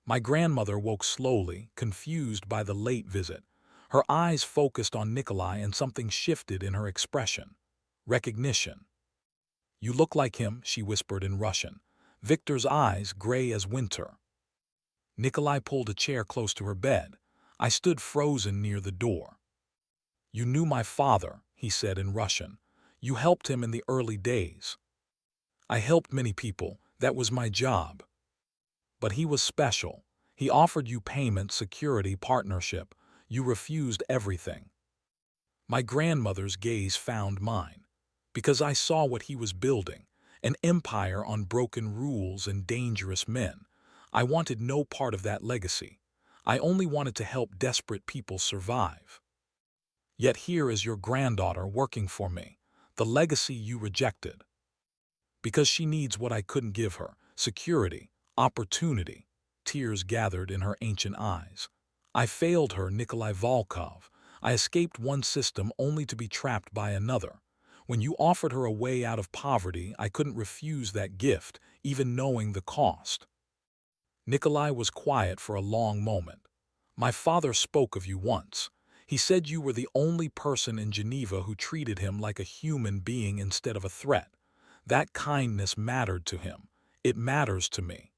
My grandmother woke slowly, confused by the late visit. Her eyes focused on Nikolai and something shifted in her expression. Recognition. "You look like him," she whispered in Russian. Victor's eyes gray as winter. Nikolai pulled a chair close to her bed. I stood frozen near the door. "You knew my father," he said in Russian. "You helped him in the early days." "I helped many people. That was my job. But he was special. He offered you payment, security, partnership. You refused everything." My grandmother's gaze found mine. Because I saw what he was building, an empire on broken rules and dangerous men. I wanted no part of that legacy. I only wanted to help desperate people survive. Yet here is your granddaughter working for me, the legacy you rejected. Because she needs what I couldn't give her, security, opportunity. Tears gathered in her ancient eyes. I failed her, Nikolai Volkov. I escaped one system only to be trapped by another. When you offered her a way out of poverty, I couldn't refuse that gift, even knowing the cost. Nikolai was quiet for a long moment. "My father spoke of you once. He said you were the only person in Geneva who treated him like a human being instead of a threat. That kindness mattered to him. It matters to me.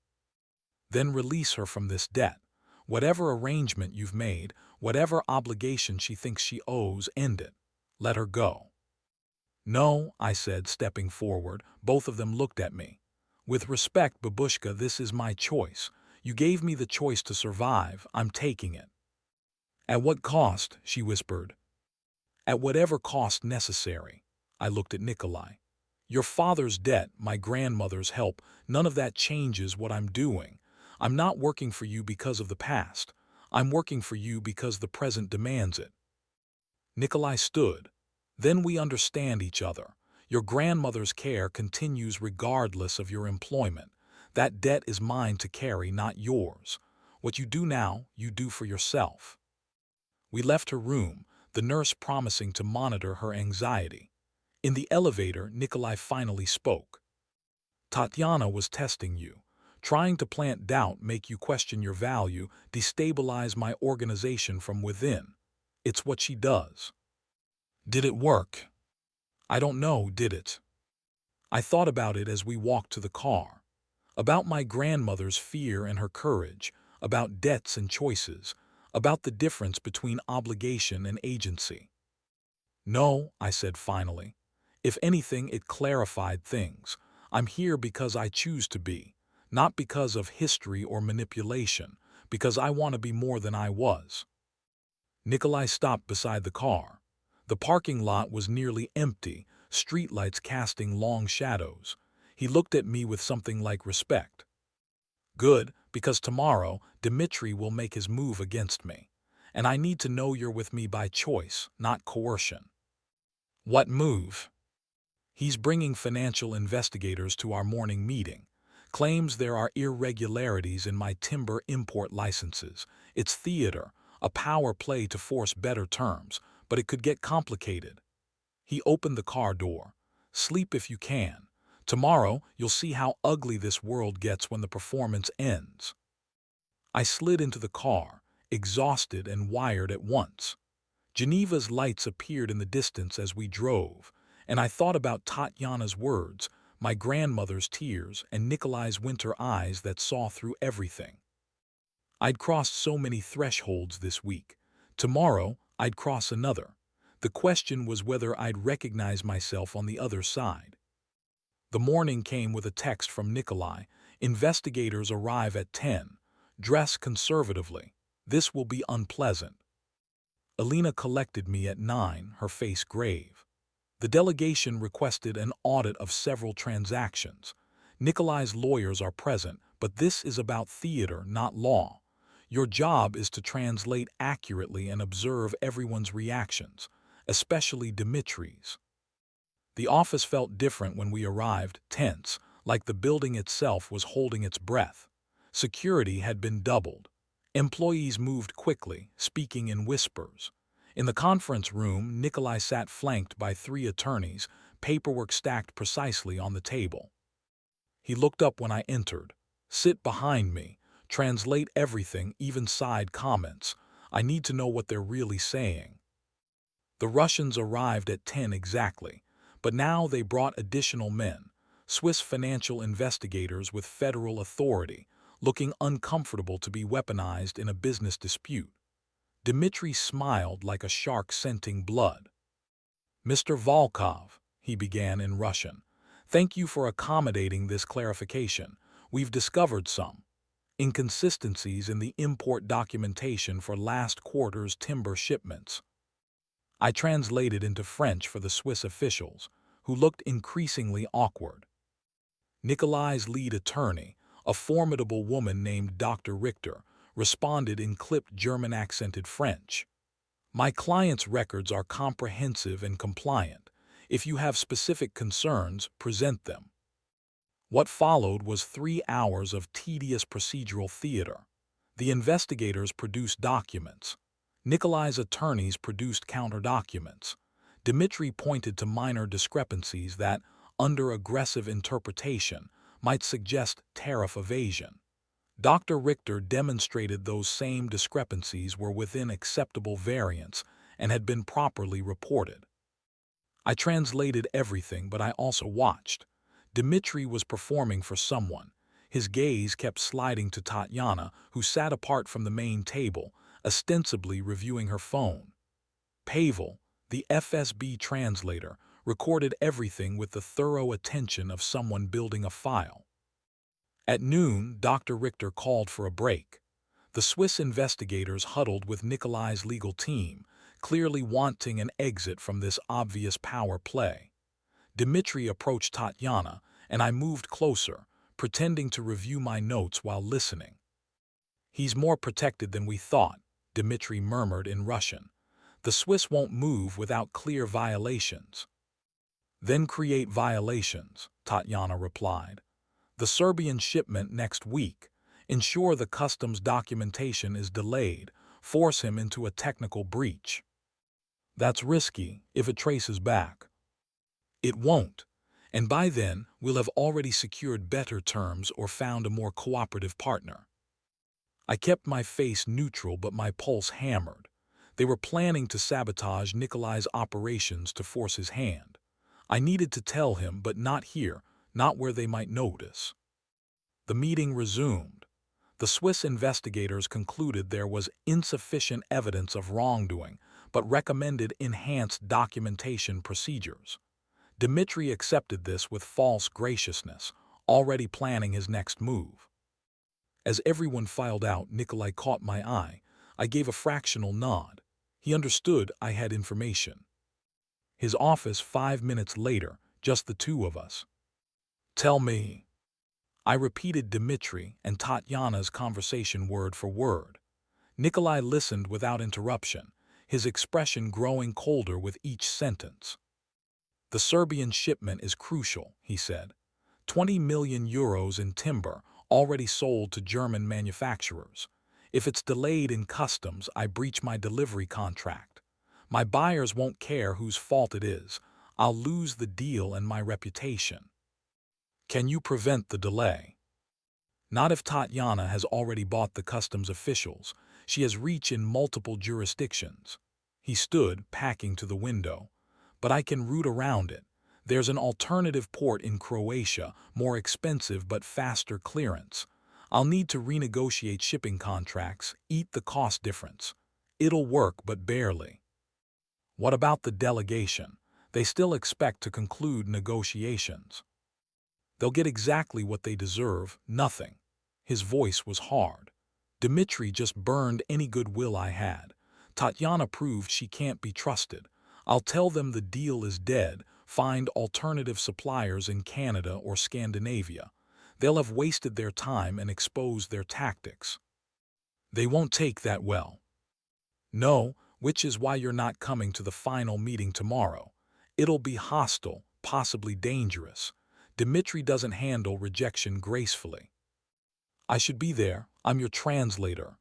Then release her from this debt. Whatever arrangement you've made, whatever obligation she thinks she owes, end it. Let her go." "No," I said, stepping forward. Both of them looked at me. "With respect, Babushka, this is my choice. You gave me the choice to survive. I'm taking it." "At what cost?" she whispered. "At whatever cost necessary." I looked at Nikolai. "Your father's debt, my grandmother's help, none of that changes what I'm doing. I'm not working for you because of the past. I'm working for you because the present demands it." Nikolai stood. "Then we understand each other. Your grandmother's care continues regardless of your employment. That debt is mine to carry, not yours. What you do now, you do for yourself." We left her room, the nurse promising to monitor her anxiety. In the elevator, Nikolai finally spoke. "Tatiana was testing you, trying to plant doubt, make you question your value, destabilize my organization from within. It's what she does." "Did it work?" "I don't know, did it?" I thought about it as we walked to the car. About my grandmother's fear and her courage, about debts and choices, about the difference between obligation and agency. "No," I said finally. "If anything, it clarified things. I'm here because I choose to be, not because of history or manipulation, because I want to be more than I was." Nikolai stopped beside the car. The parking lot was nearly empty, streetlights casting long shadows. He looked at me with something like respect. "Good, because tomorrow, Dmitri will make his move against me. And I need to know you're with me by choice, not coercion." "What move?" "He's bringing financial investigators to our morning meeting. Claims there are irregularities in my timber import licenses. It's theater, a power play to force better terms, but it could get complicated." He opened the car door. "Sleep if you can. Tomorrow, you'll see how ugly this world gets when the performance ends." I slid into the car, exhausted and wired at once. Geneva's lights appeared in the distance as we drove, and I thought about Tatiana's words, my grandmother's tears, and Nikolai's winter eyes that saw through everything. I'd crossed so many thresholds this week. Tomorrow, I'd cross another. The The question was whether I'd recognize myself on the other side. The morning came with a text from Nikolai. Investigators arrive at 10. Dress conservatively. This will be unpleasant. Alina collected me at 9, her face grave. The delegation requested an audit of several transactions. Nikolai's lawyers are present, but this is about theater, not law. Your job is to translate accurately and observe everyone's reactions, especially Dimitri's. The office felt different when we arrived, tense, like the building itself was holding its breath. Security had been doubled. Employees moved quickly, speaking in whispers. In the conference room, Nikolai sat flanked by 3 attorneys, paperwork stacked precisely on the table. He looked up when I entered. Sit behind me. Translate everything, even side comments. I need to know what they're really saying. The Russians arrived at 10 exactly, but now they brought additional men, Swiss financial investigators with federal authority, looking uncomfortable to be weaponized in a business dispute. Dmitri smiled like a shark scenting blood. Mr. Volkov, he began in Russian, thank you for accommodating this clarification. We've discovered some inconsistencies in the import documentation for last quarter's timber shipments. I translated into French for the Swiss officials, who looked increasingly awkward. Nikolai's lead attorney, a formidable woman named Dr. Richter, responded in clipped German-accented French. My client's records are comprehensive and compliant. If you have specific concerns, present them. What followed was 3 hours of tedious procedural theater. The investigators produced documents. Nikolai's attorneys produced counter-documents. Dmitri pointed to minor discrepancies that, under aggressive interpretation, might suggest tariff evasion. Dr. Richter demonstrated those same discrepancies were within acceptable variance and had been properly reported. I translated everything, but I also watched. Dmitri was performing for someone. His gaze kept sliding to Tatiana, who sat apart from the main table, ostensibly reviewing her phone. Pavel, the FSB translator, recorded everything with the thorough attention of someone building a file. At noon, Dr. Richter called for a break. The Swiss investigators huddled with Nikolai's legal team, clearly wanting an exit from this obvious power play. Dmitri approached Tatiana, and I moved closer, pretending to review my notes while listening. He's more protected than we thought, Dmitri murmured in Russian. The Swiss won't move without clear violations. Then create violations, Tatiana replied. The Serbian shipment next week. Ensure the customs documentation is delayed. Force him into a technical breach. That's risky if it traces back. It won't, and by then we'll have already secured better terms or found a more cooperative partner. I kept my face neutral, but my pulse hammered. They were planning to sabotage Nikolai's operations to force his hand. I needed to tell him, but not here, not where they might notice. The meeting resumed. The Swiss investigators concluded there was insufficient evidence of wrongdoing, but recommended enhanced documentation procedures. Dmitri accepted this with false graciousness, already planning his next move. As everyone filed out, Nikolai caught my eye. I gave a fractional nod. He understood I had information. His office 5 minutes later, just the 2 of us. Tell me. I repeated Dmitri and Tatiana's conversation word for word. Nikolai listened without interruption, his expression growing colder with each sentence. The Serbian shipment is crucial, he said. 20 million euros in timber, already sold to German manufacturers. If it's delayed in customs, I breach my delivery contract. My buyers won't care whose fault it is. I'll lose the deal and my reputation. Can you prevent the delay? Not if Tatiana has already bought the customs officials. She has reach in multiple jurisdictions. He stood, packing to the window. But I can route around it. There's an alternative port in Croatia, more expensive but faster clearance. I'll need to renegotiate shipping contracts, eat the cost difference. It'll work, but barely. What about the delegation? They still expect to conclude negotiations. They'll get exactly what they deserve, nothing. His voice was hard. Dmitri just burned any goodwill I had. Tatiana proved she can't be trusted. I'll tell them the deal is dead, find alternative suppliers in Canada or Scandinavia. They'll have wasted their time and exposed their tactics. They won't take that well. No, which is why you're not coming to the final meeting tomorrow. It'll be hostile, possibly dangerous. Dmitri doesn't handle rejection gracefully. I should be there. I'm your translator.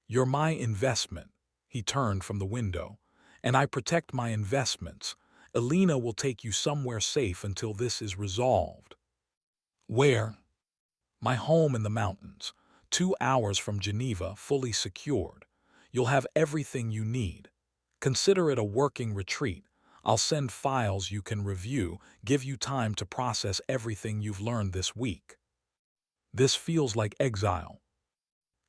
You're my investment. He turned from the window. And I protect my investments. Elena will take you somewhere safe until this is resolved. Where? My home in the mountains. 2 hours from Geneva, fully secured. You'll have everything you need. Consider it a working retreat. I'll send files you can review, give you time to process everything you've learned this week. This feels like exile.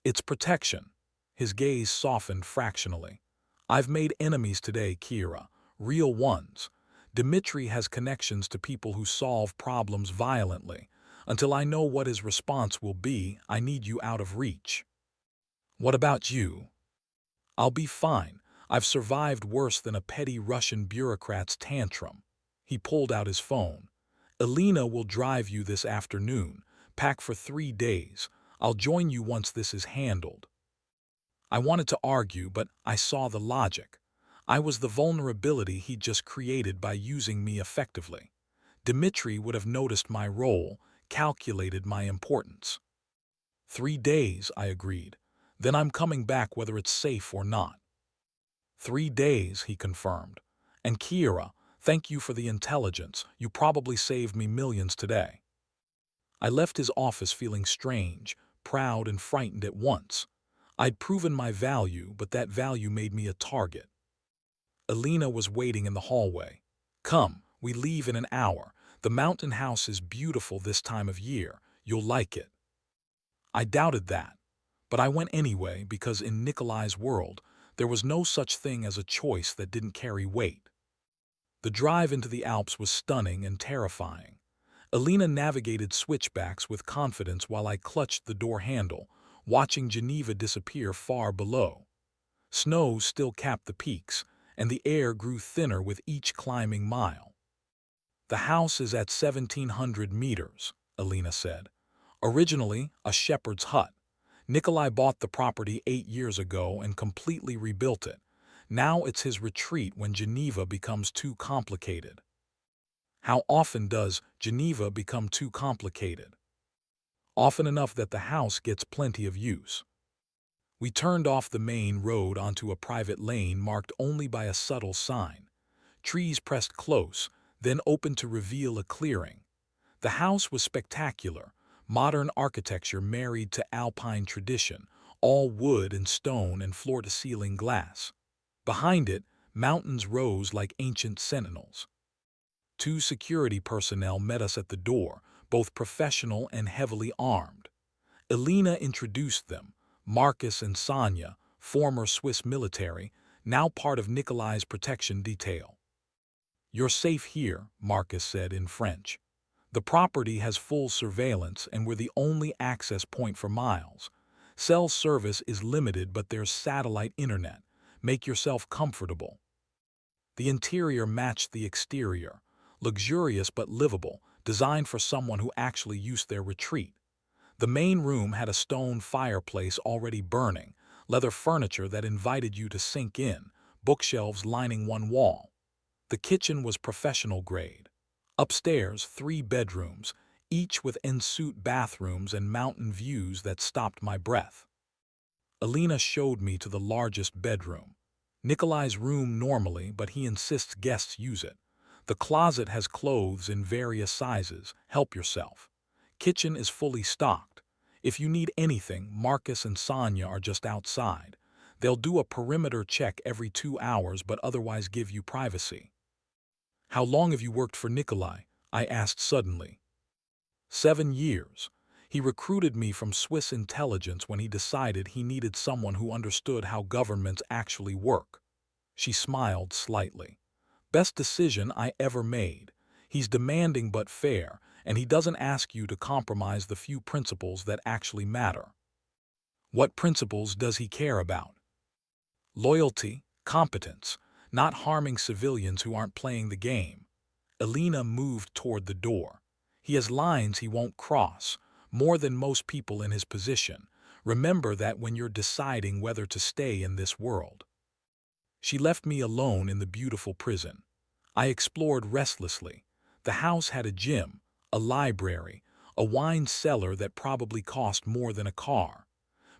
It's protection. His gaze softened fractionally. I've made enemies today, Kira. Real ones. Dmitri has connections to people who solve problems violently. Until I know what his response will be, I need you out of reach. What about you? I'll be fine. I've survived worse than a petty Russian bureaucrat's tantrum. He pulled out his phone. Elena will drive you this afternoon. Pack for 3 days. I'll join you once this is handled. I wanted to argue, but I saw the logic. I was the vulnerability he'd just created by using me effectively. Dmitri would have noticed my role, calculated my importance. 3 days, I agreed. Then I'm coming back whether it's safe or not. 3 days, he confirmed. And Kira, thank you for the intelligence. You probably saved me millions today. I left his office feeling strange, proud and frightened at once. I'd proven my value, but that value made me a target. Elena was waiting in the hallway. Come, we leave in an hour. The mountain house is beautiful this time of year. You'll like it. I doubted that, but I went anyway because in Nikolai's world, there was no such thing as a choice that didn't carry weight. The drive into the Alps was stunning and terrifying. Elena navigated switchbacks with confidence while I clutched the door handle, watching Geneva disappear far below. Snow still capped the peaks, and the air grew thinner with each climbing mile. The house is at 1,700 meters, Elena said. Originally a shepherd's hut. Nikolai bought the property 8 years ago and completely rebuilt it. Now it's his retreat when Geneva becomes too complicated. How often does Geneva become too complicated? Often enough that the house gets plenty of use. We turned off the main road onto a private lane marked only by a subtle sign. Trees pressed close, then opened to reveal a clearing. The house was spectacular, modern architecture married to alpine tradition, all wood and stone and floor-to-ceiling glass. Behind it, mountains rose like ancient sentinels. 2 security personnel met us at the door, both professional and heavily armed. Elena introduced them, Marcus and Sonia, former Swiss military, now part of Nikolai's protection detail. You're safe here, Marcus said in French. The property has full surveillance and we're the only access point for miles. Cell service is limited, but there's satellite internet. Make yourself comfortable. The interior matched the exterior, luxurious but livable, designed for someone who actually used their retreat. The main room had a stone fireplace already burning, leather furniture that invited you to sink in, bookshelves lining one wall. The kitchen was professional grade. Upstairs, 3 bedrooms, each with en-suite bathrooms and mountain views that stopped my breath. Elena showed me to the largest bedroom. Nikolai's room normally, but he insists guests use it. The closet has clothes in various sizes. Help yourself. Kitchen is fully stocked. If you need anything, Marcus and Sonia are just outside. They'll do a perimeter check every 2 hours, but otherwise give you privacy. How long have you worked for Nikolai? I asked suddenly. 7 years. He recruited me from Swiss intelligence when he decided he needed someone who understood how governments actually work. She smiled slightly. Best decision I ever made. He's demanding but fair, and he doesn't ask you to compromise the few principles that actually matter. What principles does he care about? Loyalty, competence, not harming civilians who aren't playing the game. Elena moved toward the door. He has lines he won't cross, more than most people in his position. Remember that when you're deciding whether to stay in this world. She left me alone in the beautiful prison. I explored restlessly. The house had a gym, a library, a wine cellar that probably cost more than a car.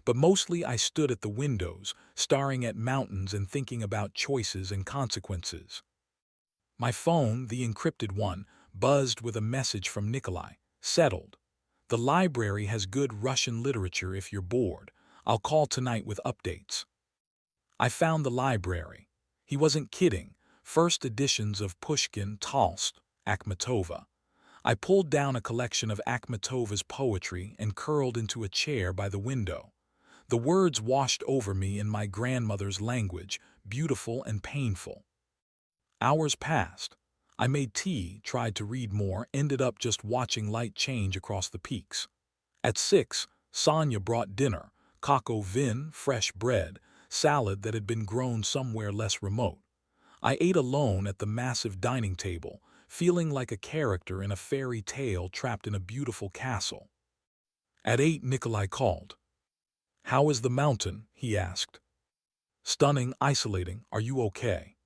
But mostly I stood at the windows, staring at mountains and thinking about choices and consequences. My phone, the encrypted one, buzzed with a message from Nikolai. Settled. The library has good Russian literature if you're bored. I'll call tonight with updates. I found the library. He wasn't kidding. First editions of Pushkin, Tolstoy, Akhmatova. I pulled down a collection of Akhmatova's poetry and curled into a chair by the window. The words washed over me in my grandmother's language, beautiful and painful. Hours passed. I made tea, tried to read more, ended up just watching light change across the peaks. At 6, Sonya brought dinner, coq au vin, fresh bread, salad that had been grown somewhere less remote. I ate alone at the massive dining table, feeling like a character in a fairy tale trapped in a beautiful castle. At 8, Nikolai called. "How is the mountain?" he asked. "Stunning, isolating. Are you okay?"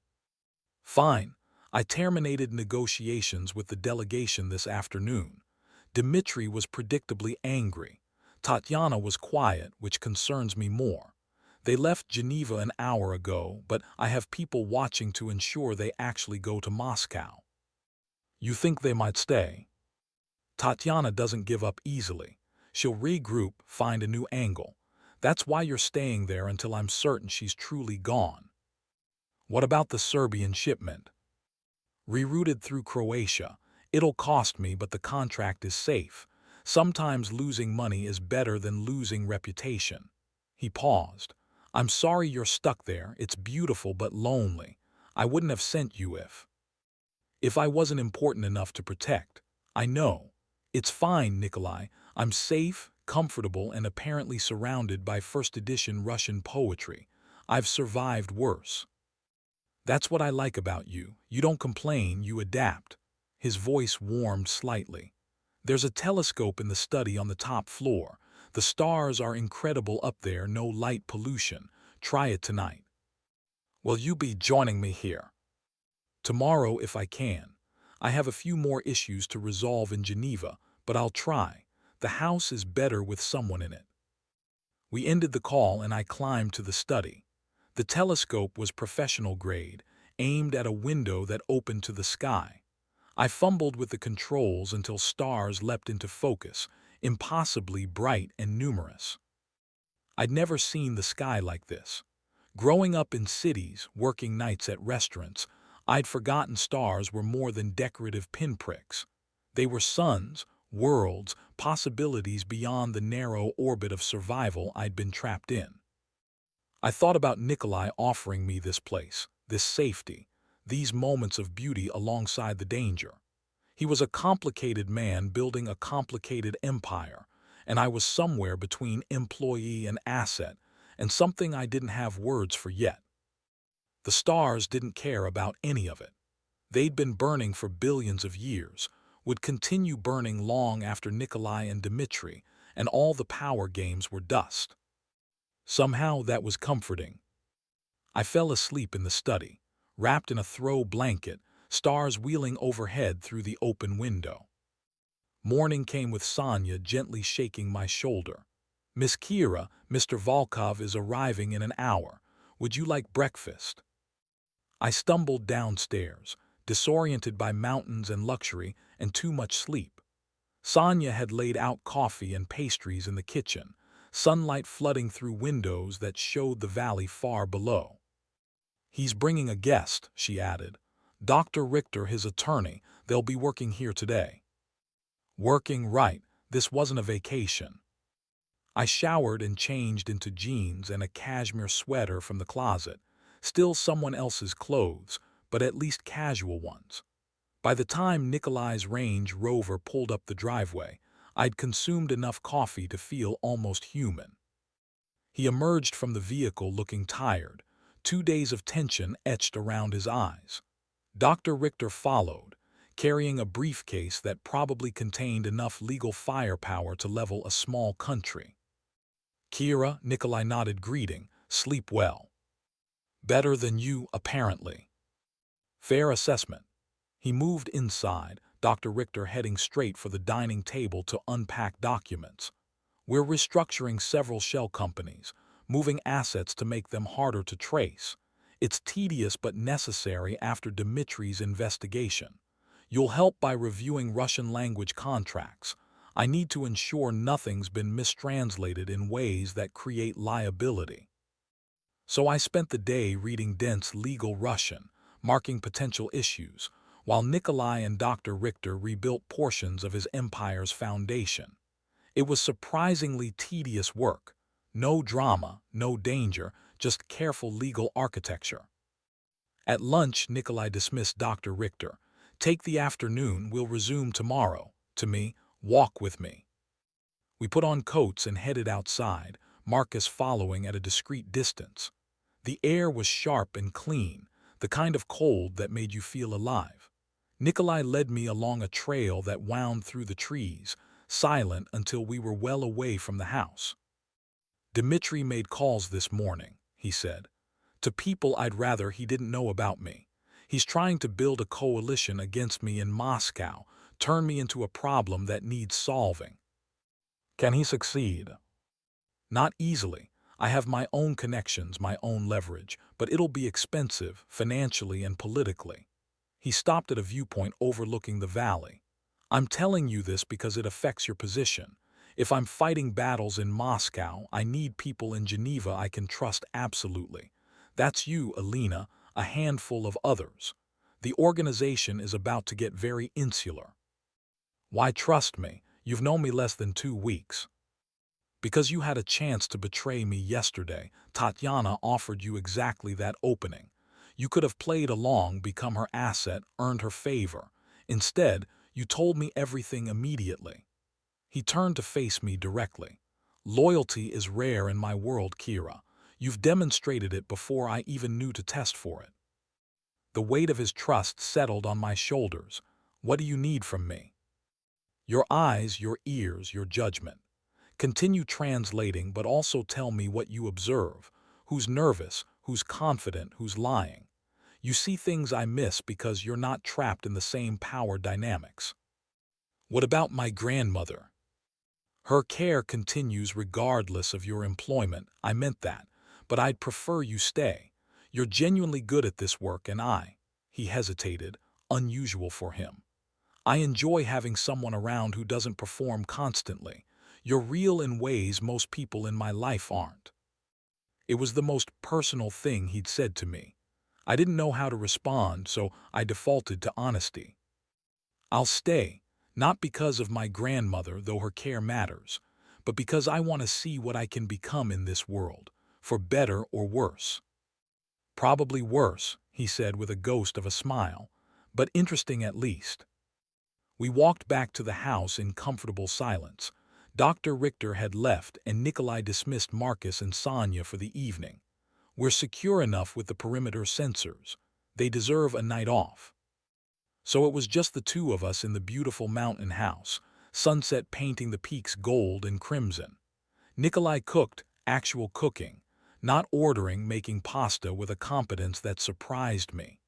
"Fine. I terminated negotiations with the delegation this afternoon. Dmitri was predictably angry. Tatiana was quiet, which concerns me more. They left Geneva an hour ago, but I have people watching to ensure they actually go to Moscow." "You think they might stay?" "Tatiana doesn't give up easily. She'll regroup, find a new angle. That's why you're staying there until I'm certain she's truly gone." "What about the Serbian shipment?" "Rerouted through Croatia. It'll cost me, but the contract is safe. Sometimes losing money is better than losing reputation." He paused. "I'm sorry you're stuck there. It's beautiful but lonely. I wouldn't have sent you if I wasn't important enough to protect. I know. It's fine, Nikolai. I'm safe, comfortable, and apparently surrounded by first edition Russian poetry. I've survived worse." "That's what I like about you. You don't complain, you adapt." His voice warmed slightly. "There's a telescope in the study on the top floor. The stars are incredible up there, no light pollution. Try it tonight." "Will you be joining me here?" "Tomorrow if I can. I have a few more issues to resolve in Geneva, but I'll try. The house is better with someone in it." We ended the call and I climbed to the study. The telescope was professional grade, aimed at a window that opened to the sky. I fumbled with the controls until stars leapt into focus, impossibly bright and numerous. I'd never seen the sky like this. Growing up in cities, working nights at restaurants, I'd forgotten stars were more than decorative pinpricks. They were suns, worlds, possibilities beyond the narrow orbit of survival I'd been trapped in. I thought about Nikolai offering me this place, this safety, these moments of beauty alongside the danger. He was a complicated man building a complicated empire, and I was somewhere between employee and asset, and something I didn't have words for yet. The stars didn't care about any of it. They'd been burning for billions of years, would continue burning long after Nikolai and Dmitri, and all the power games were dust. Somehow that was comforting. I fell asleep in the study, wrapped in a throw blanket, stars wheeling overhead through the open window. Morning came with Sonya gently shaking my shoulder. "Miss Kira, Mr. Volkov is arriving in an hour. Would you like breakfast?" I stumbled downstairs, disoriented by mountains and luxury and too much sleep. Sonya had laid out coffee and pastries in the kitchen, sunlight flooding through windows that showed the valley far below. "He's bringing a guest," she added. "Dr. Richter, his attorney. They'll be working here today." Working, right. This wasn't a vacation. I showered and changed into jeans and a cashmere sweater from the closet, Still someone else's clothes, but at least casual ones. By the time Nikolai's Range Rover pulled up the driveway, I'd consumed enough coffee to feel almost human. He emerged from the vehicle looking tired, 2 days of tension etched around his eyes. Dr. Richter followed, carrying a briefcase that probably contained enough legal firepower to level a small country. "Kira," Nikolai nodded greeting, "sleep well." "Better than you, apparently." "Fair assessment." He moved inside, Dr. Richter heading straight for the dining table to unpack documents. "We're restructuring several shell companies, moving assets to make them harder to trace. It's tedious but necessary after Dmitri's investigation. You'll help by reviewing Russian-language contracts. I need to ensure nothing's been mistranslated in ways that create liability." So I spent the day reading dense legal Russian, marking potential issues, while Nikolai and Dr. Richter rebuilt portions of his empire's foundation. It was surprisingly tedious work. No drama, no danger, just careful legal architecture. At lunch, Nikolai dismissed Dr. Richter. "Take the afternoon, we'll resume tomorrow." To me, "Walk with me." We put on coats and headed outside, Marcus following at a discreet distance. The air was sharp and clean, the kind of cold that made you feel alive. Nikolai led me along a trail that wound through the trees, silent until we were well away from the house. "Dmitri made calls this morning," he said, "to people I'd rather he didn't know about me. He's trying to build a coalition against me in Moscow, turn me into a problem that needs solving." "Can he succeed?" "Not easily. I have my own connections, my own leverage, but it'll be expensive, financially and politically." He stopped at a viewpoint overlooking the valley. "I'm telling you this because it affects your position. If I'm fighting battles in Moscow, I need people in Geneva I can trust absolutely. That's you, Alina, a handful of others. The organization is about to get very insular." "Why trust me? You've known me less than 2 weeks." "Because you had a chance to betray me yesterday. Tatiana offered you exactly that opening. You could have played along, become her asset, earned her favor. Instead, you told me everything immediately." He turned to face me directly. "Loyalty is rare in my world, Kira. You've demonstrated it before I even knew to test for it." The weight of his trust settled on my shoulders. "What do you need from me?" "Your eyes, your ears, your judgment. Continue translating, but also tell me what you observe. Who's nervous, who's confident, who's lying. You see things I miss because you're not trapped in the same power dynamics." "What about my grandmother?" "Her care continues regardless of your employment. I meant that, but I'd prefer you stay. You're genuinely good at this work and He hesitated, unusual for him. "I enjoy having someone around who doesn't perform constantly. You're real in ways most people in my life aren't." It was the most personal thing he'd said to me. I didn't know how to respond, so I defaulted to honesty. "I'll stay, not because of my grandmother, though her care matters, but because I want to see what I can become in this world, for better or worse." "Probably worse," he said with a ghost of a smile, "but interesting at least." We walked back to the house in comfortable silence. Dr. Richter had left and Nikolai dismissed Marcus and Sonia for the evening. "We're secure enough with the perimeter sensors. They deserve a night off." So it was just the two of us in the beautiful mountain house, sunset painting the peaks gold and crimson. Nikolai cooked, actual cooking, not ordering, making pasta with a competence that surprised me.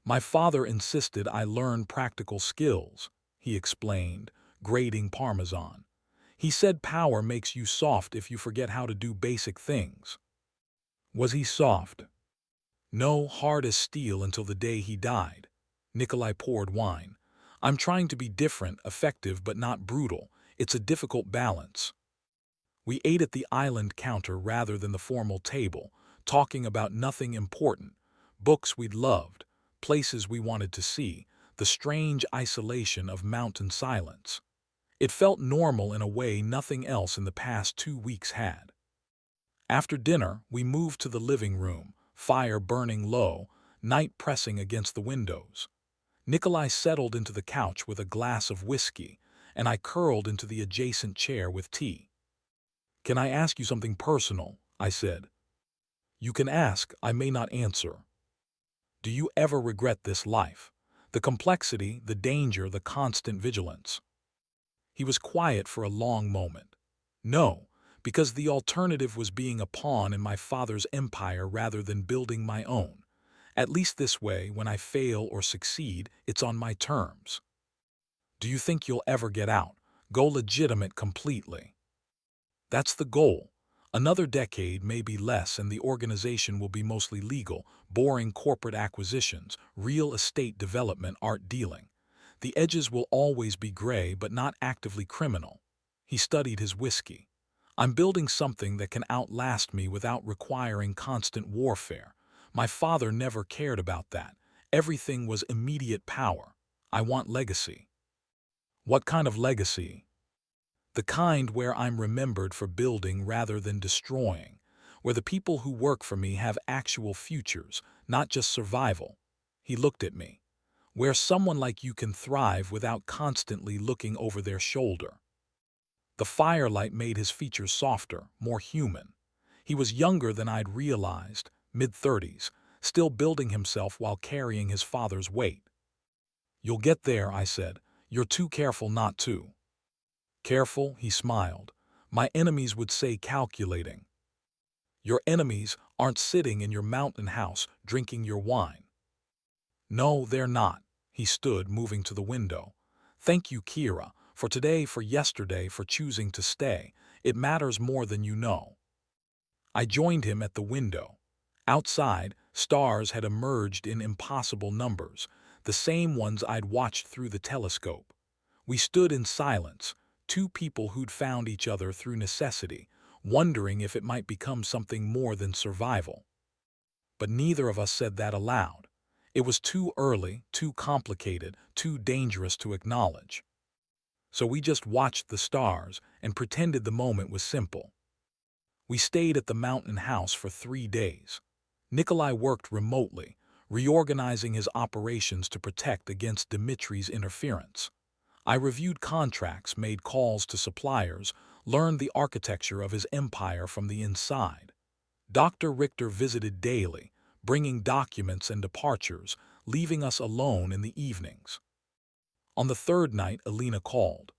"My father insisted I learn practical skills," he explained, grating Parmesan. "He said power makes you soft if you forget how to do basic things." Was he soft? "No, hard as steel until the day he died." Nikolai poured wine. "I'm trying to be different, effective but not brutal. It's a difficult balance." We ate at the island counter rather than the formal table, talking about nothing important. Books we'd loved, places we wanted to see, the strange isolation of mountain silence. It felt normal in a way nothing else in the past 2 weeks had. After dinner, we moved to the living room, fire burning low, night pressing against the windows. Nikolai settled into the couch with a glass of whiskey, and I curled into the adjacent chair with tea. "Can I ask you something personal?" I said. "You can ask, I may not answer. Do you ever regret this life? The complexity, the danger, the constant vigilance?" He was quiet for a long moment. "No, because the alternative was being a pawn in my father's empire rather than building my own. At least this way, when I fail or succeed, it's on my terms." "Do you think you'll ever get out? Go legitimate completely?" "That's the goal. Another decade, maybe less, and the organization will be mostly legal, boring corporate acquisitions, real estate development, art dealing. The edges will always be gray, but not actively criminal." He studied his whiskey. "I'm building something that can outlast me without requiring constant warfare. My father never cared about that. Everything was immediate power. I want legacy." "What kind of legacy?" "The kind where I'm remembered for building rather than destroying, where the people who work for me have actual futures, not just survival." He looked at me. "Where someone like you can thrive without constantly looking over their shoulder." The firelight made his features softer, more human. He was younger than I'd realized, mid-30s, still building himself while carrying his father's weight. "You'll get there," I said. "You're too careful not to." "Careful?" he smiled. "My enemies would say calculating." "Your enemies aren't sitting in your mountain house drinking your wine." "No, they're not." He stood, moving to the window. "Thank you, Kira, for today, for yesterday, for choosing to stay. It matters more than you know." I joined him at the window. Outside, stars had emerged in impossible numbers, the same ones I'd watched through the telescope. We stood in silence, two people who'd found each other through necessity, wondering if it might become something more than survival. But neither of us said that aloud. It was too early, too complicated, too dangerous to acknowledge. So we just watched the stars and pretended the moment was simple. We stayed at the mountain house for 3 days. Nikolai worked remotely, reorganizing his operations to protect against Dmitri's interference. I reviewed contracts, made calls to suppliers, learned the architecture of his empire from the inside. Dr. Richter visited daily, bringing documents and departures, leaving us alone in the evenings. On the third night, Alina called.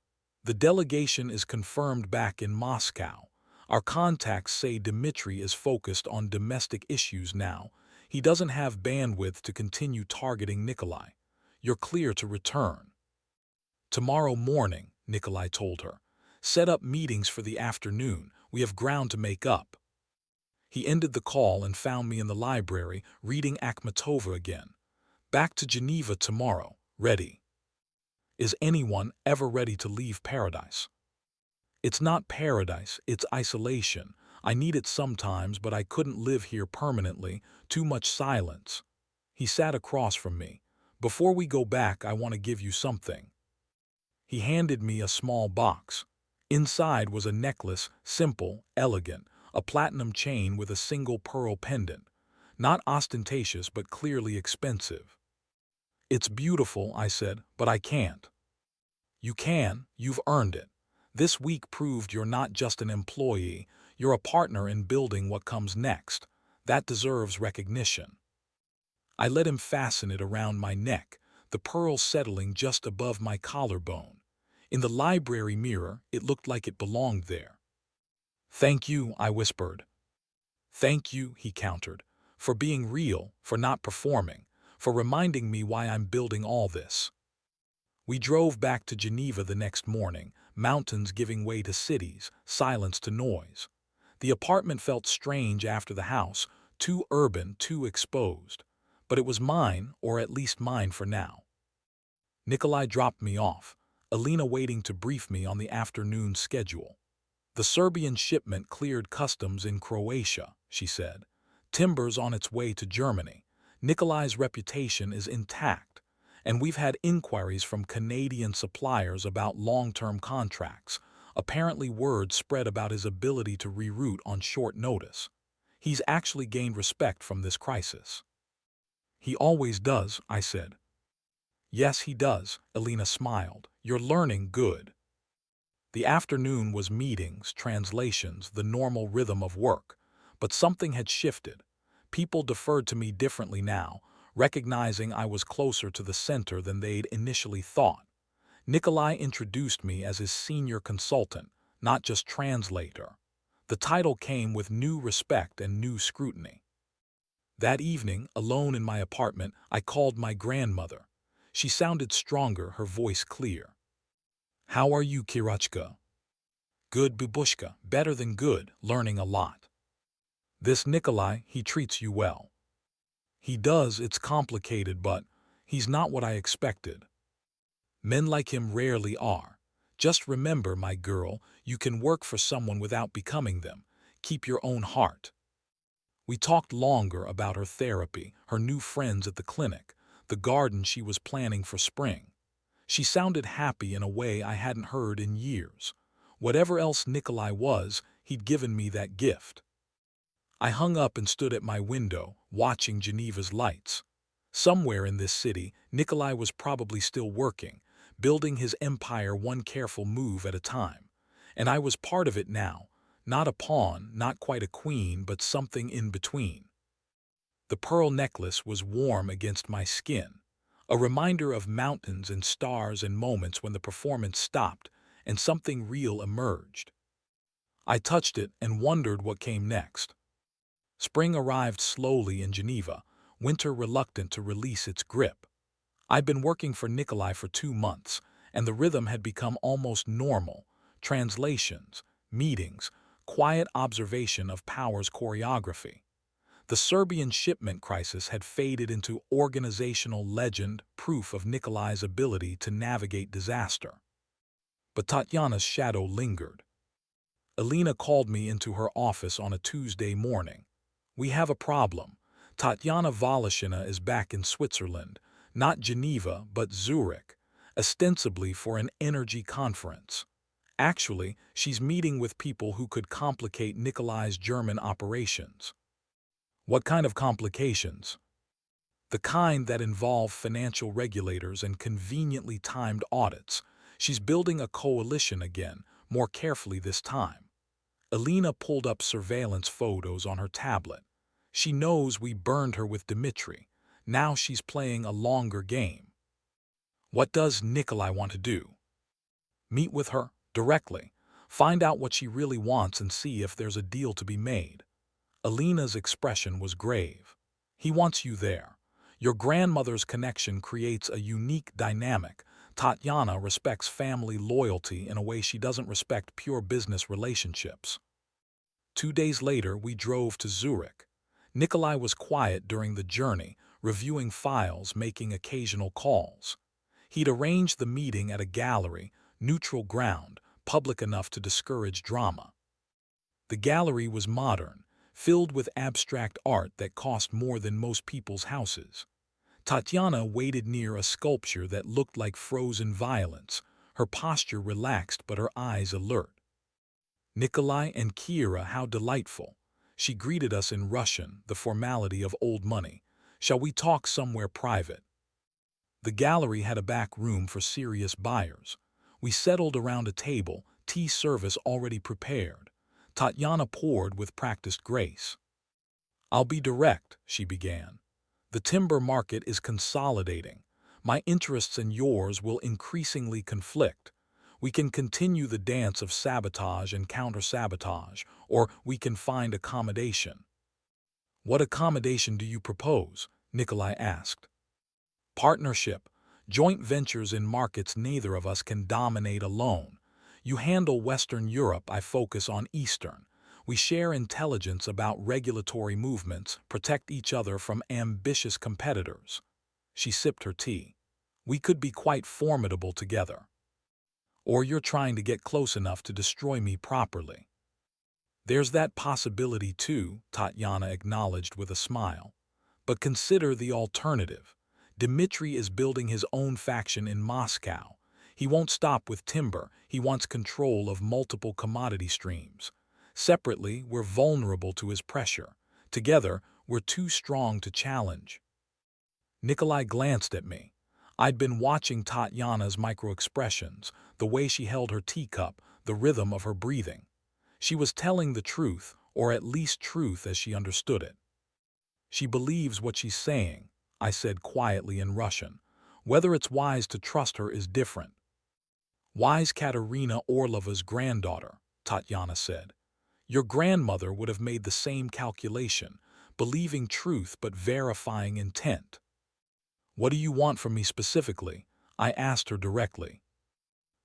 "The delegation is confirmed back in Moscow. Our contacts say Dmitri is focused on domestic issues now. He doesn't have bandwidth to continue targeting Nikolai. You're clear to return." "Tomorrow morning," Nikolai told her. "Set up meetings for the afternoon. We have ground to make up." He ended the call and found me in the library, reading Akhmatova again. "Back to Geneva tomorrow. Ready." Is anyone ever ready to leave paradise? It's not paradise, it's isolation. I need it sometimes, but I couldn't live here permanently. Too much silence. He sat across from me. "Before we go back, I want to give you something." He handed me a small box. Inside was a necklace, simple, elegant, a platinum chain with a single pearl pendant. Not ostentatious, but clearly expensive. "It's beautiful," I said, "but I can't." "You can. You've earned it. This week proved you're not just an employee, you're a partner in building what comes next. That deserves recognition." I let him fasten it around my neck, the pearl settling just above my collarbone. In the library mirror, it looked like it belonged there. "Thank you," I whispered. "Thank you," he countered, "for being real, for not performing, for reminding me why I'm building all this." We drove back to Geneva the next morning, mountains giving way to cities, silence to noise. The apartment felt strange after the house, too urban, too exposed. But it was mine, or at least mine for now. Nikolai dropped me off, Alina waiting to brief me on the afternoon schedule. "The Serbian shipment cleared customs in Croatia," she said. "Timber's on its way to Germany. Nikolai's reputation is intact, and we've had inquiries from Canadian suppliers about long-term contracts. Apparently word spread about his ability to reroute on short notice." He's actually gained respect from this crisis. He always does, I said. Yes, he does, Elena smiled. You're learning good. The afternoon was meetings, translations, the normal rhythm of work. But something had shifted. People deferred to me differently now, recognizing I was closer to the center than they'd initially thought. Nikolai introduced me as his senior consultant, not just translator. The title came with new respect and new scrutiny. That evening, alone in my apartment, I called my grandmother. She sounded stronger, her voice clear. How are you, Kirachka? Good, Babushka. Better than good, learning a lot. This Nikolai, he treats you well. He does, it's complicated, but he's not what I expected. Men like him rarely are. Just remember, my girl, you can work for someone without becoming them. Keep your own heart. We talked longer about her therapy, her new friends at the clinic, the garden she was planning for spring. She sounded happy in a way I hadn't heard in years. Whatever else Nikolai was, he'd given me that gift. I hung up and stood at my window, watching Geneva's lights. Somewhere in this city, Nikolai was probably still working, building his empire one careful move at a time. And I was part of it now, not a pawn, not quite a queen, but something in between. The pearl necklace was warm against my skin, a reminder of mountains and stars and moments when the performance stopped and something real emerged. I touched it and wondered what came next. Spring arrived slowly in Geneva, winter reluctant to release its grip. I'd been working for Nikolai for 2 months, and the rhythm had become almost normal. Translations, meetings, quiet observation of Power's choreography. The Serbian shipment crisis had faded into organizational legend, proof of Nikolai's ability to navigate disaster. But Tatiana's shadow lingered. Elena called me into her office on a Tuesday morning. We have a problem. Tatiana Voloshyna is back in Switzerland, not Geneva but Zurich, ostensibly for an energy conference. Actually, she's meeting with people who could complicate Nikolai's German operations. What kind of complications? The kind that involve financial regulators and conveniently timed audits. She's building a coalition again, more carefully this time. Elena pulled up surveillance photos on her tablet. She knows we burned her with Dmitri. Now she's playing a longer game. What does Nikolai want to do? Meet with her, directly. Find out what she really wants and see if there's a deal to be made. Elena's expression was grave. He wants you there. Your grandmother's connection creates a unique dynamic. Tatiana respects family loyalty in a way she doesn't respect pure business relationships. 2 days later, we drove to Zurich. Nikolai was quiet during the journey, reviewing files, making occasional calls. He'd arranged the meeting at a gallery, neutral ground, public enough to discourage drama. The gallery was modern, filled with abstract art that cost more than most people's houses. Tatiana waited near a sculpture that looked like frozen violence, her posture relaxed but her eyes alert. Nikolai and Kira, how delightful. She greeted us in Russian, the formality of old money. Shall we talk somewhere private? The gallery had a back room for serious buyers. We settled around a table, tea service already prepared. Tatiana poured with practiced grace. I'll be direct, she began. The timber market is consolidating. My interests and yours will increasingly conflict. We can continue the dance of sabotage and counter-sabotage, or we can find accommodation. What accommodation do you propose? Nikolai asked. Partnership, joint ventures in markets neither of us can dominate alone. You handle Western Europe, I focus on Eastern. We share intelligence about regulatory movements, protect each other from ambitious competitors. She sipped her tea. We could be quite formidable together. Or you're trying to get close enough to destroy me properly. There's that possibility too, Tatiana acknowledged with a smile. But consider the alternative. Dmitri is building his own faction in Moscow. He won't stop with timber, he wants control of multiple commodity streams. Separately, we're vulnerable to his pressure. Together, we're too strong to challenge. Nikolai glanced at me. I'd been watching Tatiana's microexpressions, the way she held her teacup, the rhythm of her breathing. She was telling the truth, or at least truth as she understood it. She believes what she's saying, I said quietly in Russian. Whether it's wise to trust her is different. Wise Katerina Orlova's granddaughter, Tatiana said. Your grandmother would have made the same calculation, believing truth but verifying intent. What do you want from me specifically? I asked her directly.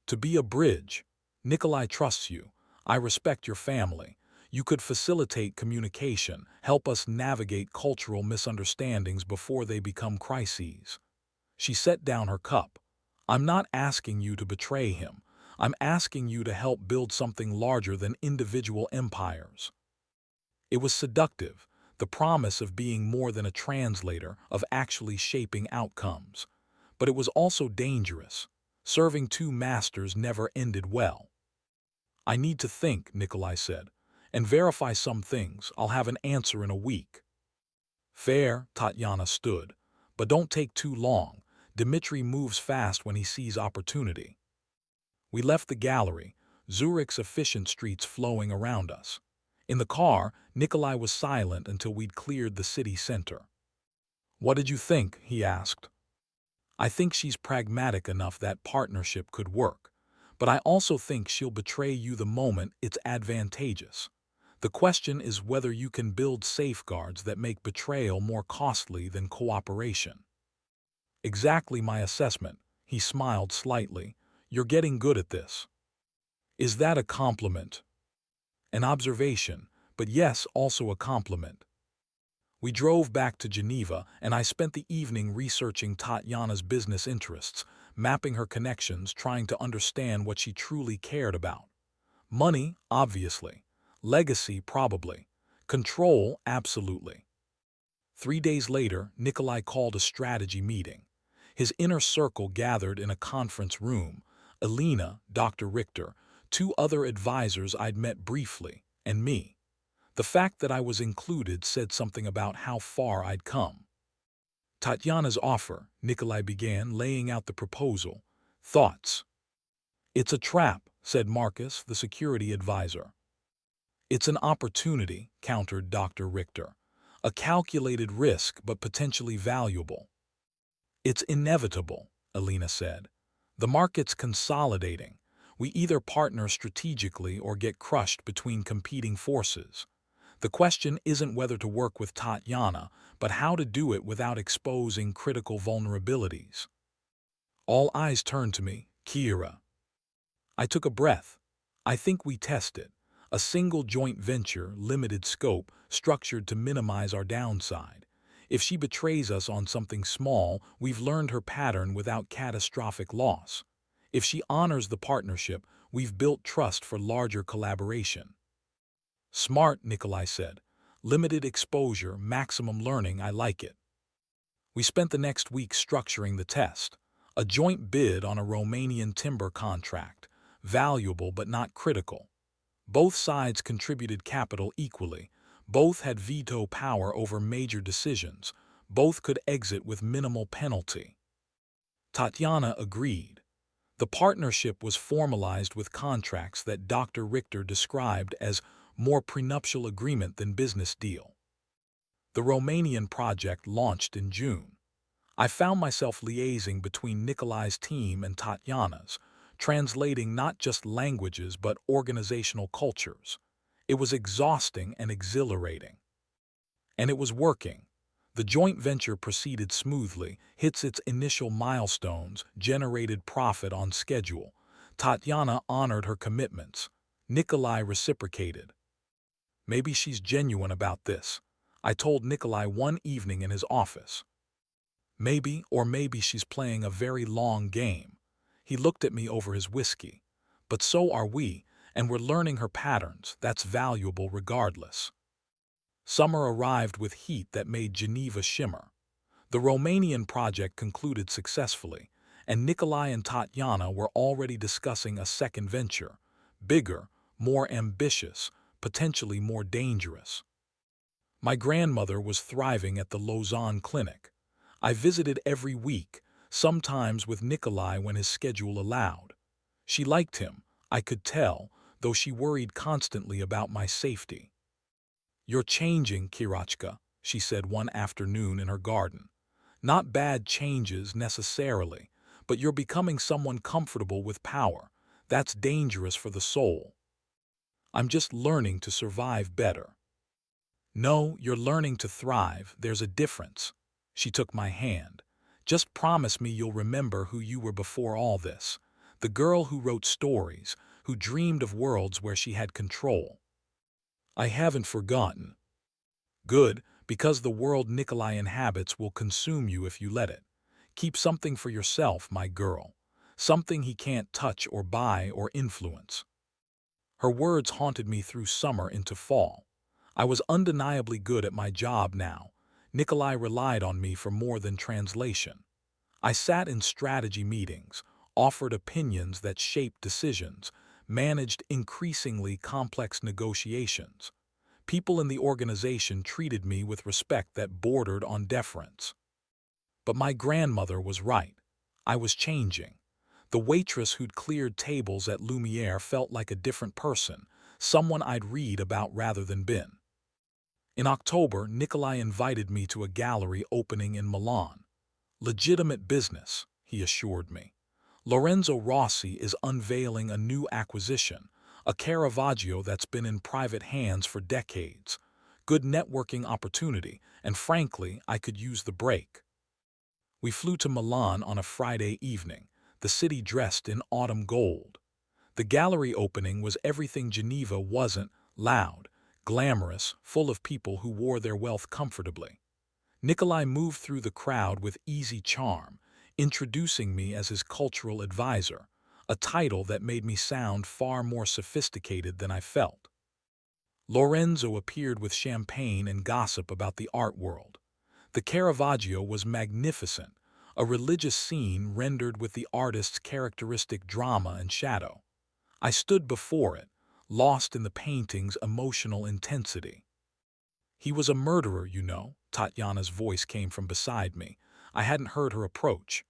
To be a bridge. Nikolai trusts you. I respect your family. You could facilitate communication, help us navigate cultural misunderstandings before they become crises. She set down her cup. I'm not asking you to betray him. I'm asking you to help build something larger than individual empires. It was seductive, the promise of being more than a translator, of actually shaping outcomes. But it was also dangerous. Serving two masters never ended well. I need to think, Nikolai said, and verify some things. I'll have an answer in a week. Fair, Tatiana stood. But don't take too long. Dmitri moves fast when he sees opportunity. We left the gallery, Zurich's efficient streets flowing around us. In the car, Nikolai was silent until we'd cleared the city center. What did you think? He asked. I think she's pragmatic enough that partnership could work, but I also think she'll betray you the moment it's advantageous. The question is whether you can build safeguards that make betrayal more costly than cooperation. Exactly my assessment. He smiled slightly. You're getting good at this. Is that a compliment? An observation, but yes, also a compliment. We drove back to Geneva, and I spent the evening researching Tatiana's business interests, mapping her connections, trying to understand what she truly cared about. Money, obviously. Legacy, probably. Control, absolutely. 3 days later, Nikolai called a strategy meeting. His inner circle gathered in a conference room. Elena, Dr. Richter, 2 other advisors I'd met briefly, and me. The fact that I was included said something about how far I'd come. Tatiana's offer, Nikolai began, laying out the proposal. Thoughts? It's a trap, said Marcus, the security advisor. It's an opportunity, countered Dr. Richter. A calculated risk, but potentially valuable. It's inevitable, Elena said. The market's consolidating. We either partner strategically or get crushed between competing forces. The question isn't whether to work with Tatiana, but how to do it without exposing critical vulnerabilities. All eyes turned to me. Kira. I took a breath. I think we test it. A single joint venture, limited scope, structured to minimize our downside. If she betrays us on something small, we've learned her pattern without catastrophic loss. If she honors the partnership, we've built trust for larger collaboration. Smart, Nikolai said. Limited exposure, maximum learning, I like it. We spent the next week structuring the test. A joint bid on a Romanian timber contract. Valuable but not critical. Both sides contributed capital equally. Both had veto power over major decisions. Both could exit with minimal penalty. Tatiana agreed. The partnership was formalized with contracts that Dr. Richter described as more prenuptial agreement than business deal. The Romanian project launched in June. I found myself liaising between Nikolai's team and Tatiana's, translating not just languages but organizational cultures. It was exhausting and exhilarating. And it was working. The joint venture proceeded smoothly, hits its initial milestones, generated profit on schedule. Tatiana honored her commitments. Nikolai reciprocated. Maybe she's genuine about this, I told Nikolai one evening in his office. Maybe, or maybe she's playing a very long game. He looked at me over his whiskey. But so are we, and we're learning her patterns. That's valuable regardless. Summer arrived with heat that made Geneva shimmer. The Romanian project concluded successfully, and Nikolai and Tatiana were already discussing a second venture, bigger, more ambitious, potentially more dangerous. My grandmother was thriving at the Lausanne clinic. I visited every week, sometimes with Nikolai when his schedule allowed. She liked him, I could tell, though she worried constantly about my safety. "You're changing, Kirachka," she said one afternoon in her garden. "Not bad changes necessarily, but you're becoming someone comfortable with power. That's dangerous for the soul." "I'm just learning to survive better." "No, you're learning to thrive. There's a difference." She took my hand. "Just promise me you'll remember who you were before all this. The girl who wrote stories, who dreamed of worlds where she had control." "I haven't forgotten." "Good, because the world Nikolai inhabits will consume you if you let it. Keep something for yourself, my girl. Something he can't touch or buy or influence." Her words haunted me through summer into fall. I was undeniably good at my job now. Nikolai relied on me for more than translation. I sat in strategy meetings, offered opinions that shaped decisions, managed increasingly complex negotiations. People in the organization treated me with respect that bordered on deference. But my grandmother was right. I was changing. The waitress who'd cleared tables at Lumiere felt like a different person, someone I'd read about rather than been. In October, Nikolai invited me to a gallery opening in Milan. "Legitimate business," he assured me. "Lorenzo Rossi is unveiling a new acquisition, a Caravaggio that's been in private hands for decades. Good networking opportunity, and frankly, I could use the break." We flew to Milan on a Friday evening, the city dressed in autumn gold. The gallery opening was everything Geneva wasn't: loud, glamorous, full of people who wore their wealth comfortably. Nikolai moved through the crowd with easy charm, introducing me as his cultural advisor, a title that made me sound far more sophisticated than I felt. Lorenzo appeared with champagne and gossip about the art world. The Caravaggio was magnificent, a religious scene rendered with the artist's characteristic drama and shadow. I stood before it, lost in the painting's emotional intensity. "He was a murderer, you know," Tatiana's voice came from beside me. I hadn't heard her approach.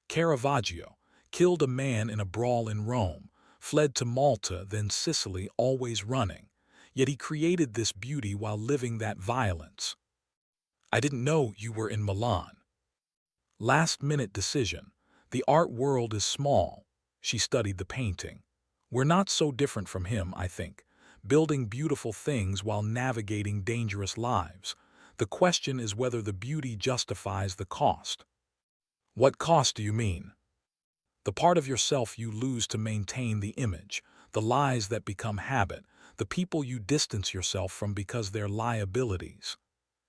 "Caravaggio killed a man in a brawl in Rome, fled to Malta, then Sicily, always running. Yet he created this beauty while living that violence." "I didn't know you were in Milan." "Last-minute decision. The art world is small." She studied the painting. "We're not so different from him, I think, building beautiful things while navigating dangerous lives. The question is whether the beauty justifies the cost." "What cost do you mean?" "The part of yourself you lose to maintain the image, the lies that become habit, the people you distance yourself from because they're liabilities."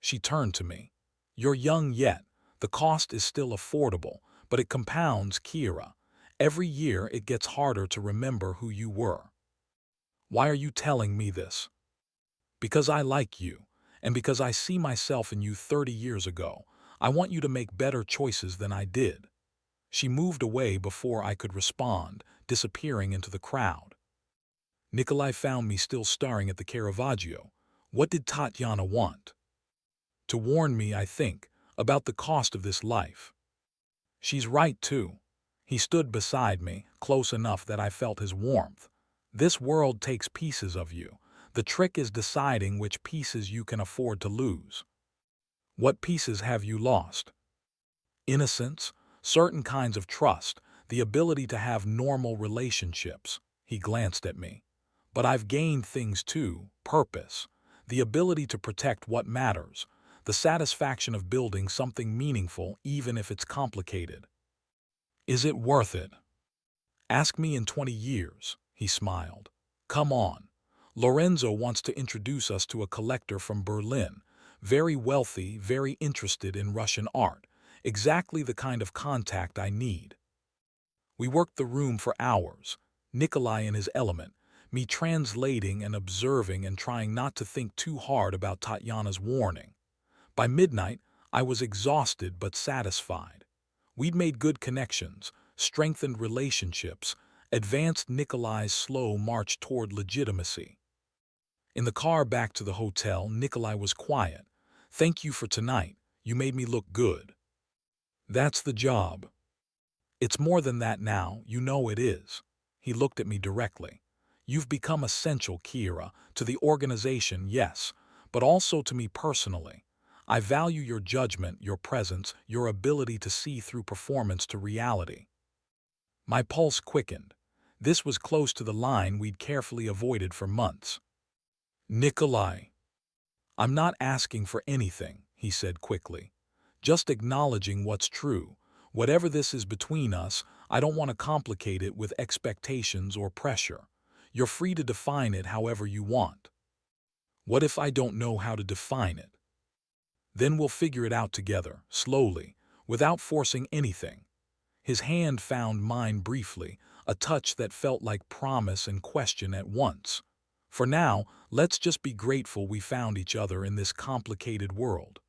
She turned to me. "You're young yet. The cost is still affordable, but it compounds, Kira. Every year it gets harder to remember who you were." "Why are you telling me this?" "Because I like you, and because I see myself in you 30 years ago. I want you to make better choices than I did." She moved away before I could respond, disappearing into the crowd. Nikolai found me still staring at the Caravaggio. What did Tatiana want? "To warn me, I think, about the cost of this life." "She's right, too." He stood beside me, close enough that I felt his warmth. "This world takes pieces of you. The trick is deciding which pieces you can afford to lose." "What pieces have you lost?" "Innocence, certain kinds of trust, the ability to have normal relationships." He glanced at me. "But I've gained things too: purpose, the ability to protect what matters, the satisfaction of building something meaningful even if it's complicated." "Is it worth it?" "Ask me in 20 years, he smiled. "Come on. Lorenzo wants to introduce us to a collector from Berlin, very wealthy, very interested in Russian art, exactly the kind of contact I need." We worked the room for hours, Nikolai in his element, me translating and observing and trying not to think too hard about Tatiana's warning. By midnight, I was exhausted but satisfied. We'd made good connections, strengthened relationships, advanced Nikolai's slow march toward legitimacy. In the car back to the hotel, Nikolai was quiet, Thank you for tonight. You made me look good. That's the job. It's more than that now, you know it is. He looked at me directly. You've become essential, Kira, to the organization, yes, but also to me personally. I value your judgment, your presence, your ability to see through performance to reality. My pulse quickened. This was close to the line we'd carefully avoided for months. Nikolai, I'm not asking for anything, he said quickly. Just acknowledging what's true. Whatever this is between us, I don't want to complicate it with expectations or pressure. You're free to define it however you want. What if I don't know how to define it? Then we'll figure it out together, slowly, without forcing anything. His hand found mine briefly, a touch that felt like promise and question at once. For now, let's just be grateful we found each other in this complicated world.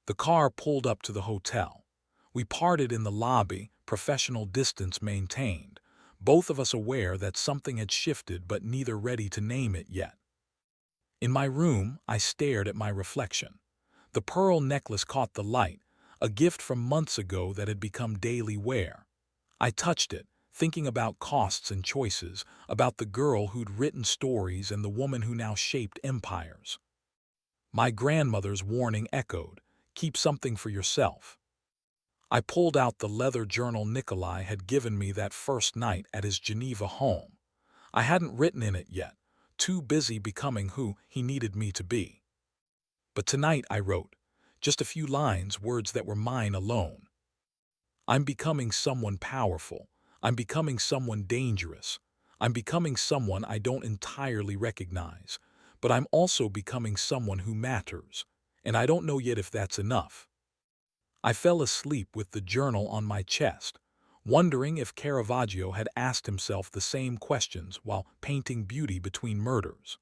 The car pulled up to the hotel. We parted in the lobby, professional distance maintained, both of us aware that something had shifted but neither ready to name it yet. In my room, I stared at my reflection. The pearl necklace caught the light, a gift from months ago that had become daily wear. I touched it, thinking about costs and choices, about the girl who'd written stories and the woman who now shaped empires. My grandmother's warning echoed, keep something for yourself. I pulled out the leather journal Nikolai had given me that first night at his Geneva home. I hadn't written in it yet, too busy becoming who he needed me to be. But tonight I wrote, just a few lines, words that were mine alone. I'm becoming someone powerful. I'm becoming someone dangerous. I'm becoming someone I don't entirely recognize. But I'm also becoming someone who matters. And I don't know yet if that's enough. I fell asleep with the journal on my chest, wondering if Caravaggio had asked himself the same questions while painting beauty between murders.